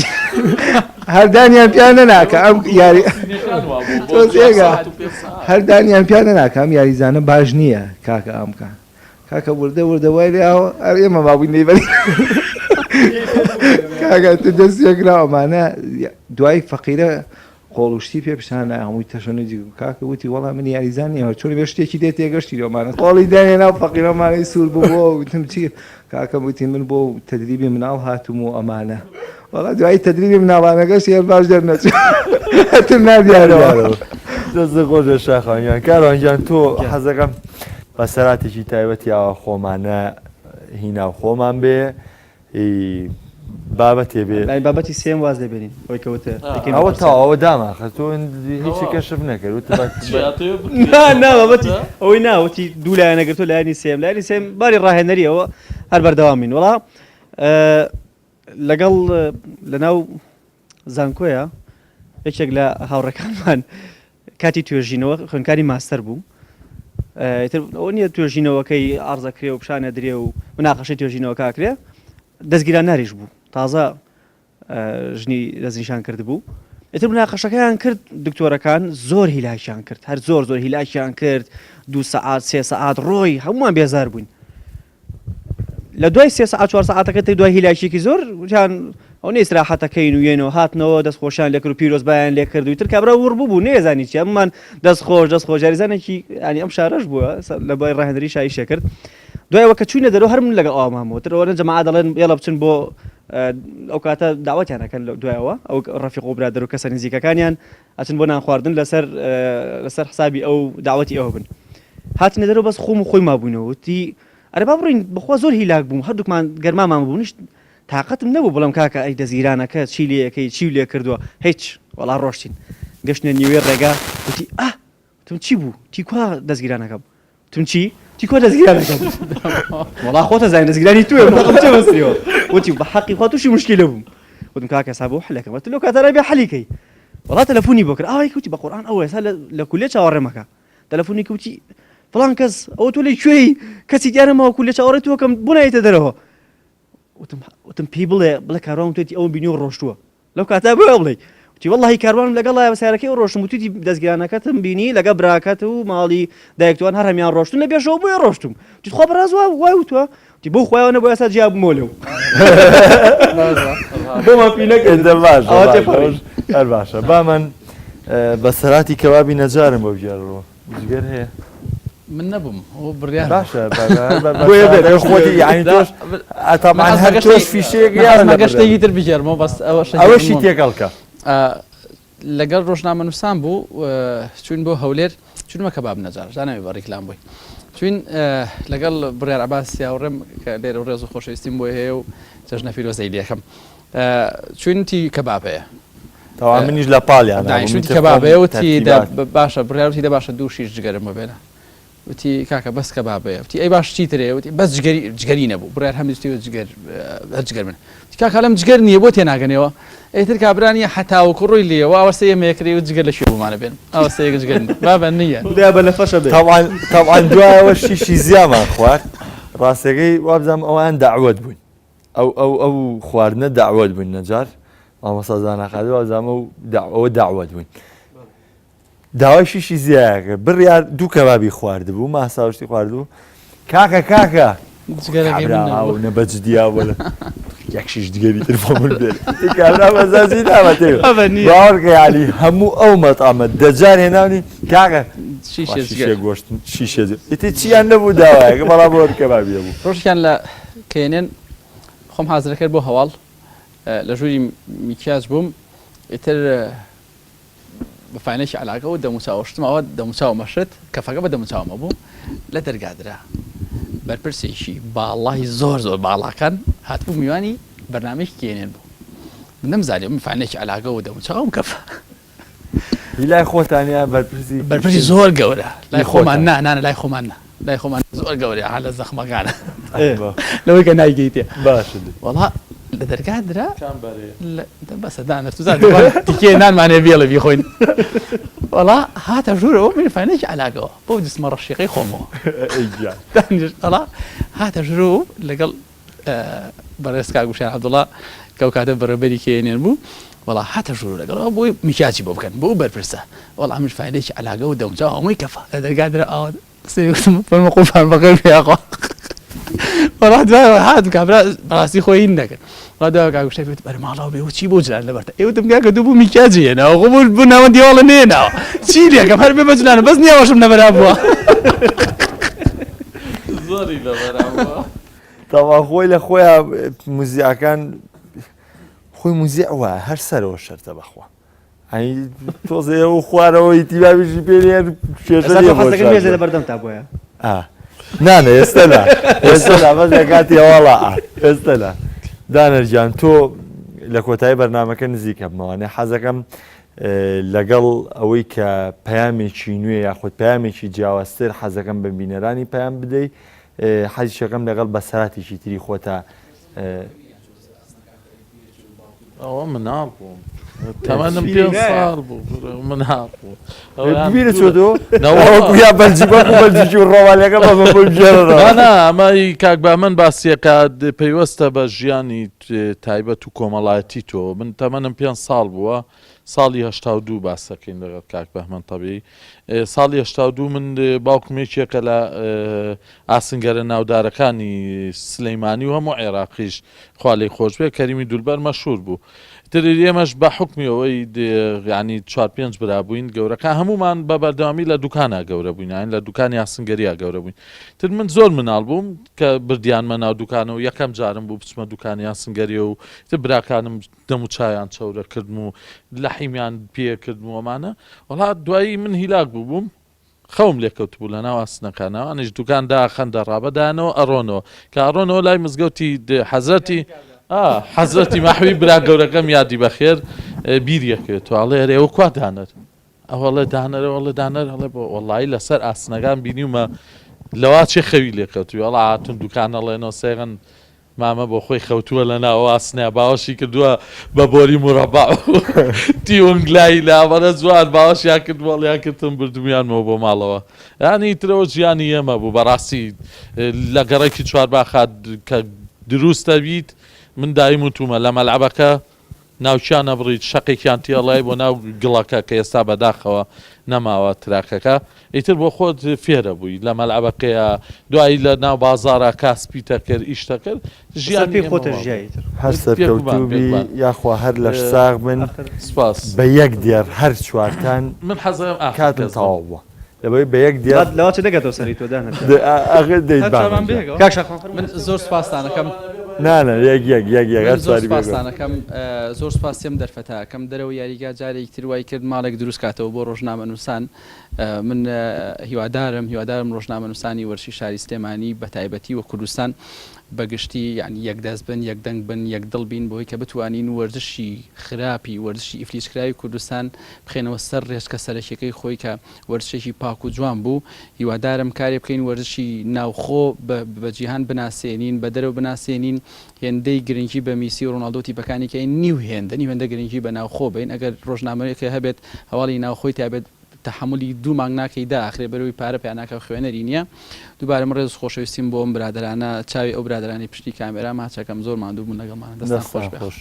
هەردانیان پیان نەناکە ئەم یاری هەردانیان پیان نەناکە ئەم یاریزانە باش نییە کاکە ئەمکە کاکە وردە وردەوای لێەوە ئەمە مابووی نەیبەر کاکە دەستێکرا ئەمانە دوای فەقیرە قۆڵشتی پێ پیشانە هەمووی تەشەنەجی کاکە وتی وەڵام من یاریزانیەوە چۆن بێ شتێکی دێت تێگەشتی ئەمانە قۆڵی دانێ ناو فەقیرەمانەی سوور بوو وتم چی کاکە وتی من بۆ تەدریبی مناڵ هاتووم و ئەمانە وەڵا دوای تەدریبی مناڵانەکەش هێر باش دەرنەچ هەتر نادیارەوە دەست خۆشە شاخوانیان کاڕوانگیان تۆ حەزەکەم بە سەراتێکی تایبەتی ئاوا خۆمانە هینا و خۆمان بێ بابەتێ بێ بابەتی سێم واز دەبێنین ئەوەی کەوتە ئەوە تاوەوە داماخە تۆ هیچی کەشف نەکرد ناوەتی ئەوەی ناوەتی دوو لایەنەگەر تۆ لایانی سێم لایانی سێم باری ڕاهێنەریەوە هەر بەردەوامین وڵا لەگەڵ لەناو زانکۆیە یەکێک لە هاوڕەکانمان کاتی توێژینەوە خوێنکاری ماستەر بوو ئەوە نییە توێژینەوەکەی ئارزەکرێ و پیشانە درێ و مناقەشەی توێژینەوە کاکرێ دەستگیران ناریش بوو تازە ژنی دەستنیشان کرد بوو ئێتر مناقەشەکەیان کرد دکتۆرەکان زۆر هیلاکیان کرد هەر زۆر هیلاکیان کرد 2 سەعات 3 سەعات ڕۆی هەمومان بێزار بووین لە دوای 3 سەعات 4 سەعاتەکە دوای هیلاکیێکی زۆر وتیان ئەو نە ئیستراحەتەکەین و یێنەوە هاتنەوە دەستخۆشیان لێکرد و پیرۆزبایان لێ کردووی تر کابرا ور بوو نێزانی چی ئەممان دەستخۆش جاریزانێکی ینی ئەم شارەش بووە لە بای ڕاهێنەری شایشە کرد دوایەوە کە چوونە دەرەوە هەر من لەگەڵ ئەومامەوەترەوە جەماعە دەڵێن بێڵە بچن بۆ ئەو کاتە داوەتیانەکەن دوایەوە ئەو ڕەفیق و برادەر و کەسە نزیکەکانیان ئەچن بۆ نان خواردن لەسەر حسابی ئەو داوەتی ئەوە بن هاتنە دەرەوە بەس خۆم و خۆی مابووینەوە وتی ئەرە با بڕین بەخوا زۆر هیلاک بووم هەردووکمان گەرمامان بوونیش تااقەتم نەبوو بەڵام کاکە ئەی دەزیرانەکە چی لەکەی چی لێ کردووە هیچ وەڵا ڕۆشتین گەشتە نیوێ ڕێگا وتی تم چی بوو تیکوا دەستگیرانەکەم تم چی تیکۆ دەستگیرانەکەم وەڵا خۆتە زانین دەستگیرانی توێ چێ بەستیەوە وتی بە حەقی خوا تووشی مشکلە بووم وتم کاکە سا بۆ حلەکەم وەت لەو کاتە بێ حەلیکەی وەڵا تەلەفۆنی بۆ کرد ئاوای کەوتی بە قورئان ئەوە ێستا لە کولێ چاوەڕێمەکە تەلەفۆنی کەوتی فڵان کەس ئەوە تۆ لەی کوێی کەسی دیارەمەوە کولێ چاوەڕێ تووەکەم بۆ نایەتە دەرەوە وتم پێی بڵێ کاروان توێتی ئەوم بینی و ڕۆشتووە لەو کاتا بۆ بڵێ وتی وەڵڵاهی کاروانم لەگەڵ سیارەکەی و ڕۆشتم وتی دەستگیرانەکەتم بینی لەگە براکەت و ماڵی دایکتوان هەر هەمیان ڕۆشتن لە بێژەوە بۆیە ڕۆشتم وتی خوا بەڕاز وای وتووە وتی بۆ خوایەوە نەبوو ئێستا جیا بمۆلەوە بۆمان پێی نەکرد هەر باشە با من بە سەراتی کەوابی نەجارم بۆ بژێڕەوە جگەر هەیە من نەبووم ئەو بڕیار باشە خۆتی یعنی تۆش ئەتەمان هەر تۆش فیشەیەک گەشتێکی تر بژێرمەوە بەس ئەوەشی تێگەڵکە لەگەڵ ڕۆژنامە نووسان بوو چوین بۆ هەولێر چونمە کەباب نەجار زانەوێ بە ڕیکلام بووی چوین لەگەڵ بڕیار عەباس یاوڕێم کە لێرە ڕێز و خۆشەویستیم بۆی هەیە و جەژنە فیرۆزەی لێکەم چوینتی کەباب هەیە تەوا منیش لە پاڵیان دانیشتی کەباب هەیە وتی باشە بڕیاروتی دە باشە 2 شیش جگەرم بێنە وتی کاکە بەس کەباب هەیە وتی ئەی باش چی ترێ وتی بەس جگەری نەبوو بڕیار هەمیشتی جگەر من کاکە لەم جگەر نییە بۆ تێناگەنەوە ئەیتر کابرانی حتاوە کوڕۆی لێەوە ئەوەسە ئێمەیەکرێ و جگەر لە شوێ بمانە بێن ئەوەسە جگەر بابە نییە بە لە فەشە بێت تاوان دوایەوە شیشی زیامان خوارد ڕاستەکەی وابزانم ئەوان داعوت بووین ئەو خواردنە داعوت بووین نەجار مامۆسازانەقادی وازانم ئەوە داعوت بووین داوای شیشی زیایەکە بڕیار دوو کەبابی خواردبوو ماساوشتی خواردبوو کاکە نەبەجدیا بۆلە یەکشیش دیگەری تر بۆمن بێت کابرا بەزازی نامەتێ باوەڕکە یعنی هەموو ئەو مەتامە دەجار هێناونی کاکە شیشە گۆشتن شیشە ئیتی چیان نەبوو داوایەکە بەڵام بۆ کەبابیە بوو ڕۆژیان لە کێنێن خۆم حازرەکرد بۆ هەواڵ لە ژووری میکیاج بووم ئیتر بەفاینێکی علاقە و دەموچاوەشتمەوە دەموچاو مەشت کەفەکە بە دەموچاومە بوو لە دەرگادرا بەرپرسێکی باڵی زۆر باڵاکان هاتبوو میوانی بەرنامەیەکی کێنێن بوو نەمزانێ فاینێکی علاقە و دەموچاوم کەفە لای خۆتانیا بەرپرسی زۆر گەورە لای خۆمان نانە لای خۆمان لای خۆمان زۆر گەورە حالە زەخمەکانە لەوەی کە نایگەیتێ باش وەڵا لە دەرگادرا بەسەدانە تیکێ نانمانێ بێڵە بیخۆین وڵا هاتە ژوورەوە میرفانێکی علاگەوە بۆ جسمە ڕەشیقەی خۆمەوە وڵا هاتە ژوور لەگەڵ بەڕێز کاگوشیان عەبدوڵڵا کەو کاتە بەڕێبەری کێنێن بوو وڵا هاتە ژوور لەگەڵەوە بۆی میکاچی بۆ بکەن بۆ بەرپرسە وەڵا میرفانێکی علاگە و دەمجا هەمووی کەفە لە دەرگادرا ئاوە سێوتم فەرمە قوفان بەقەر پێیاخوا وڵا دوای هات کابرا بەڕاستی خۆی هین نەکرد وڵا دوای کاگوشای پێوت بەرماڵاو بێ چی بۆ جلان لەبەرتە ئێوتم کاکە دوو بوو میکاجی هێناوە خۆ بوو ناوەندی هەوڵە نێناوە چی لێکەم هەر بێ بەجلانە بەس نیاوەشم نەبەرا بووە زۆری لەبەرا بووە تەوا خۆی لە خۆیان موزیعەکان خۆی موزیع وایە هەر سەرەوە شەرتە بەخوا تۆزێ و خوارەوەی تیبابیشی پێێن حەزەکەم لە بەردەم تا بۆیە نانە ئێستا ئێستا بەس لە کاتی هەواڵە ئێستا دانەرجان تۆ لە کۆتایی بەرنامەکە نزیکە بمەوانێ حەزەکەم لەگەڵ ئەوەی کە پەیامێکی نوێ یاخود پەیامێکی جیاوازتر حەزەکەم بە بینەرانی پەیام بدەیت حەزیشەکەم لەگەڵ بەسەراتێکی تری خۆتە ئەوە مناڵ بووم تەمەنم پێ ساڵ بوو مناڵ بوو بینە چۆ تۆ یا بەلجی بەلجی و ڕۆوالەکە بەژێرەوە ئەمای کاک با من باسیەکە پەیوەستە بە ژیانی تایبەت و کۆمەڵایەتی تۆ من تەمەنم پێ ساڵ بووە ساڵی 82 باسەکەین لەگەڵ کاک بەهمەن تەبیعی ساڵی 82 من باوکمێکێکە لە ئاسنگەرە ناودارەکانی سلەیمانی و هەموو عێراقیش خوا لێی خۆش بێ کەریمی دولبەر مەشهور بوو ئێمەش بە حکمیەوەی ینی 4-5 برابووین گەورەکە هەمومان بە بەردەوامی لە دوکانە گەورە بووین لە دوکانی ئاسنگەریە گەورە بووین تر من زۆر مناڵ بووم کە بردیانمە ناو دوکانەوە یەکەم جارم بوو بچمە دوکانی ئاسنگەریە و براکانم دەم و چایان چەورە کردم و لەحیمیان پێ کردمەوەمانە وڵا دوایی من هیلاک بووبووم خەوم لێکەوت بوو لە ناو ئاسنەکانەوە ئەنیش دوکاندا خەندە ڕابەدانەوە ئەڕۆنەوە کە ئەڕۆنەوە لای مزگەوتی حەزرەتی ماحوی برا گەورەکەم یادی بەخێر بیریەکەوێت توواڵێ ئەرێەوە کوا دانەر ئەوڵێ دانەرەوەڵە دانەر هەڵێ بۆ وەڵایی لەسەر ئاسنەکان بینیومە لەوا چێ خەوی لێکەوتی وەڵا هاتون دوکانەڵێنەوە سێغن مامە بۆ خۆی خەوتووە لە ناو ئاسنیا باوەشی کردووە بە بۆری مڕەبا تیۆنگلای لاوەرە جوان باوەشیان کرد وەڵیان کردم بردمیانمەوە بۆ ماڵەوە یانی ترەوە ژیانی ئێمە بوو بەڕاستی لە گەڕێکی چوارباخات کە دروستە بیت من دایم وتومە لە مەلعەبەکە ناوچیان نەبڕیت شەقێکیان تێڵای بۆ ناو گڵەکە کە ئێستا بەداخەوە نەماوە تراکەکە ئیتر بۆ خۆت فێرە بووی لە مەلعەبەکەیە دوایی لە ناو بازارە کاسپیتە کرد ئیشتە کرد ژیانی خۆتە ژیاییتر هەر سەرکەوتوبی یاخوا هەر لە ساغ من سپاس بە یەک دێر هەر چوارتان من حەزم کاتم تەواو بووە لەبەی بە یەک دێر لەوە چ دەگەتەوە سەری تۆ دانە من زۆر سپاسانەکەم نانە یەک زۆر سپاسانەکەم زۆر سپاسیم دەرفەتەکەم دەرەوە یاریگا جارێک تر وای کرد ماڵێک دروست کاتەوە بۆ ڕۆژنامە نووسان من هیوادارم ڕۆژنامە نووسانی وەرشی شاری سلێمانی بە تایبەتی و کوردستان بەگشتی یعنی یەک دەست بن یەک دەنگ بن یەک دڵ بین بۆی کە بتوانین وەرزشی خراپی وەرزشی ئیفلیسکراوی کوردستان بخێنەوە سەر ڕێژکە سەرەکیەکەی خۆی کە وەرزشێکی پاک و جوان بوو هیوادارم کارێ بکەین وەرزشی ناوخۆ بە جیهان بناسێنین بە دەرەوە بناسێنین هێندەی گرنگی بە میسی و ڕۆناڵدۆ تیپەکانی کە نیو هێندە گرنگی بە ناوخۆ بین ئەگەر ڕۆژنامەیەکە هەبێت هەواڵی ناوخۆی تابێت تحملی 2 مانگ ناکەیدا ئاخرێ بەرەوەی پارە پیاناکە خوێنەری نییە دووبارە ڕێز خۆشەویستیم بۆم برادرانە چاوی ئەو برادرانی پشتی کامێرا ماچەکەم زۆر ماندوو بوون لەگەڵمان دەستان خۆش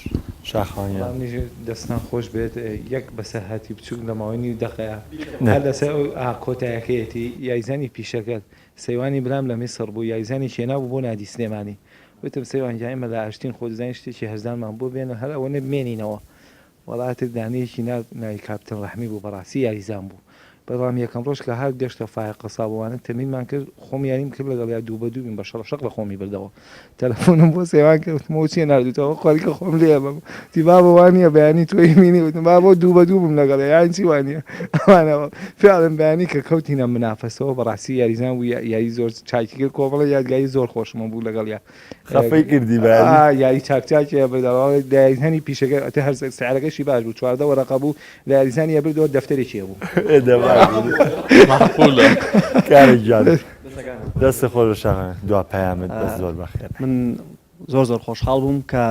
شاخوانیش دەستان خۆش بێت یەک بەسەرهاتی بچووک لە ماوەی دقەیە هەر لەسەر کۆتایەکەیەتی یایزانی پیشەکەت سەیوانی برام لە میسر بوو یایزانی شێنا بوو بۆ نادی سلێمانی وتم سەیوانجایمە لە ئاشتین خۆدزانی شتێکی هەزدانمان بۆ بێنە هەر ئەوە بمێنینەوە وڵاتت دانەیەکی ناوی کاپتن ڕەحمی بوو بەڕاستی یاریزان بوو بەڵام یەکەم ڕۆژ کە هەر گەشتە فای قەسابوانە تەمینمان کرد خۆم یاریم کرد لەگەڵ یا دوو بە دوو بین بە شەڕ لە خۆمی بردەوە تەلەفۆنم بۆ سێوان کردمەوە چیە نردوتەوە خۆریکە خۆم لێ بم تیبا بەوانە بەیانی تۆی مینی وتم با بۆ دوو بە دوو بم لەگەڵ یان چی وانە ئەوانەوە فعلن بەیانی کە کەوتینە منافەسەوە بەڕاستی یاریزان و یاری زۆر چاکی کرد کۆمەڵە یادگایی زۆر خۆشمە بوو لەگەڵ یا خەفەی کردی یاری چاکچاکیە بەداوای دایزانی پیشەکە ئەتە هەر سعرەکەشی باش بوو 14 وەرەقە بوو لە یاریزانی بردەوە دەفتەرێکی بوو معقولە کارێک جان دەستە خۆش شاغانە دوا پەیامت بەس زۆر بەخێر من زۆر خۆشحاڵ بووم کە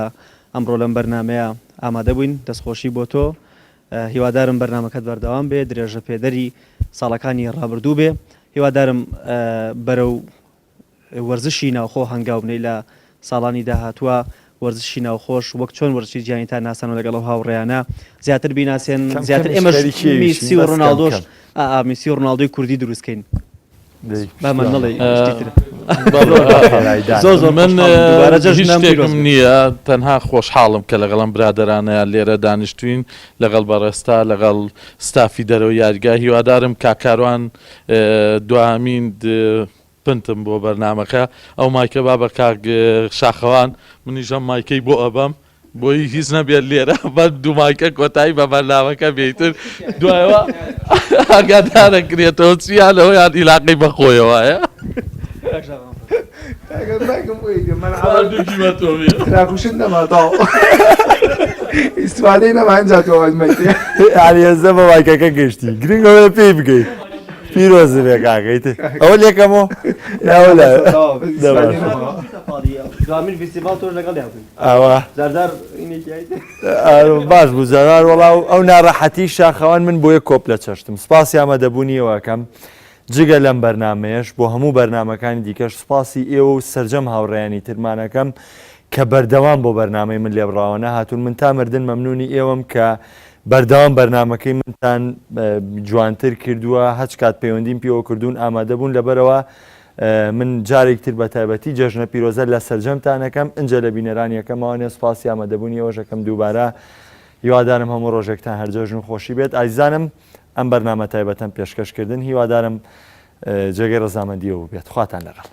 ئەمڕۆ لەم بەرنمەیە ئامادە بووین دەستخۆشی بۆ تۆ هیوادارم بەرنامەکەت بەردەوام بێ درێژە پێدەری ساڵەکانی ڕابردوو بێ هیوادارم بەرەو وەرزشی ناوخۆ هەنگاو بنەی لە ساڵانی داهاتووە وەرزشی ناوخۆش وەک چۆن وەرزشی جیانی تا ناسانەوە لەگەڵ هاوڕێیانە زیاتر بیناسیێن زیاتر ئێمەش میسی و ڕۆناڵدۆش میسی و ڕۆناڵدۆی کوردی دروستکەین بامان نەڵێ شتێکم نییە تەنها خۆشحاڵم کە لەگەڵم برادرانەیە لێرە دانیشتوین لەگەڵ بەڕێستا لەگەڵ ستافی دەرەوە یاریگا هیوادارم کاکاروان دوامین پنتم بۆ بەرنمەکە ئەو مایکە با بە کاک شاخەوان منیژەم مایکەی بۆ ئەبەم بۆی هیچ نەبێت لێرە بە دوو مایکە کۆتایی بە بەرنامەکە بێتر دوایەوە ئاگادارەکرێتەوە چیانەوە یان ئیلاقی بەخۆیەوەیە راکوشن نەماتەوە ئیسوادەی نەمانجاتەوە ئالیێزە بە مایکەکە گەشتی گرنگەوە پێی بگەیت پیرۆز بێ کاکەیت ئەوە لێکەمەوە دوامین فیستیڤال تۆش لەگەڵ ئەوە زاردار باش بوو زەرار وەڵاو ئەو ناڕەحەتی شاخەوان من بۆیە کۆپ لە چەشتم سپاسی ئامادەبوونیەوەکەم جگە لەم بەرنمەیەش بۆ هەموو بەرنمەکانی دیکەش سپاسی ئێوە و سەرجەم هاوڕێیانی ترمانەکەم کە بەردەوام بۆ بەرنمەی من لێبڕاوە هاتوون من تا مردن مەمنونی ئێوەم کە بەردەوام بەرنمەکەی منتان جوانتر کردووە هەچ کات پەیوەندیم پێوە کردوون ئامادەبوون لەبەرەوە من جارێکتر بە تایبەتی جەژنە پیرۆزە لە سەرجەمتانەکەم ئەنجە لە بینەرانیەکەمەوانێ سپاسی ئامادەبوونیەوەژەکەم دووبارە هیوادارم هەموو ڕۆژێکتان هەرجەژن خۆشی بێت ئایزانم ئەم بەرنامە تایبەتەن پێشکەشکردن هیوادارم جێگەی ڕەزامەندیەوە بێت خواتان لەگەڵ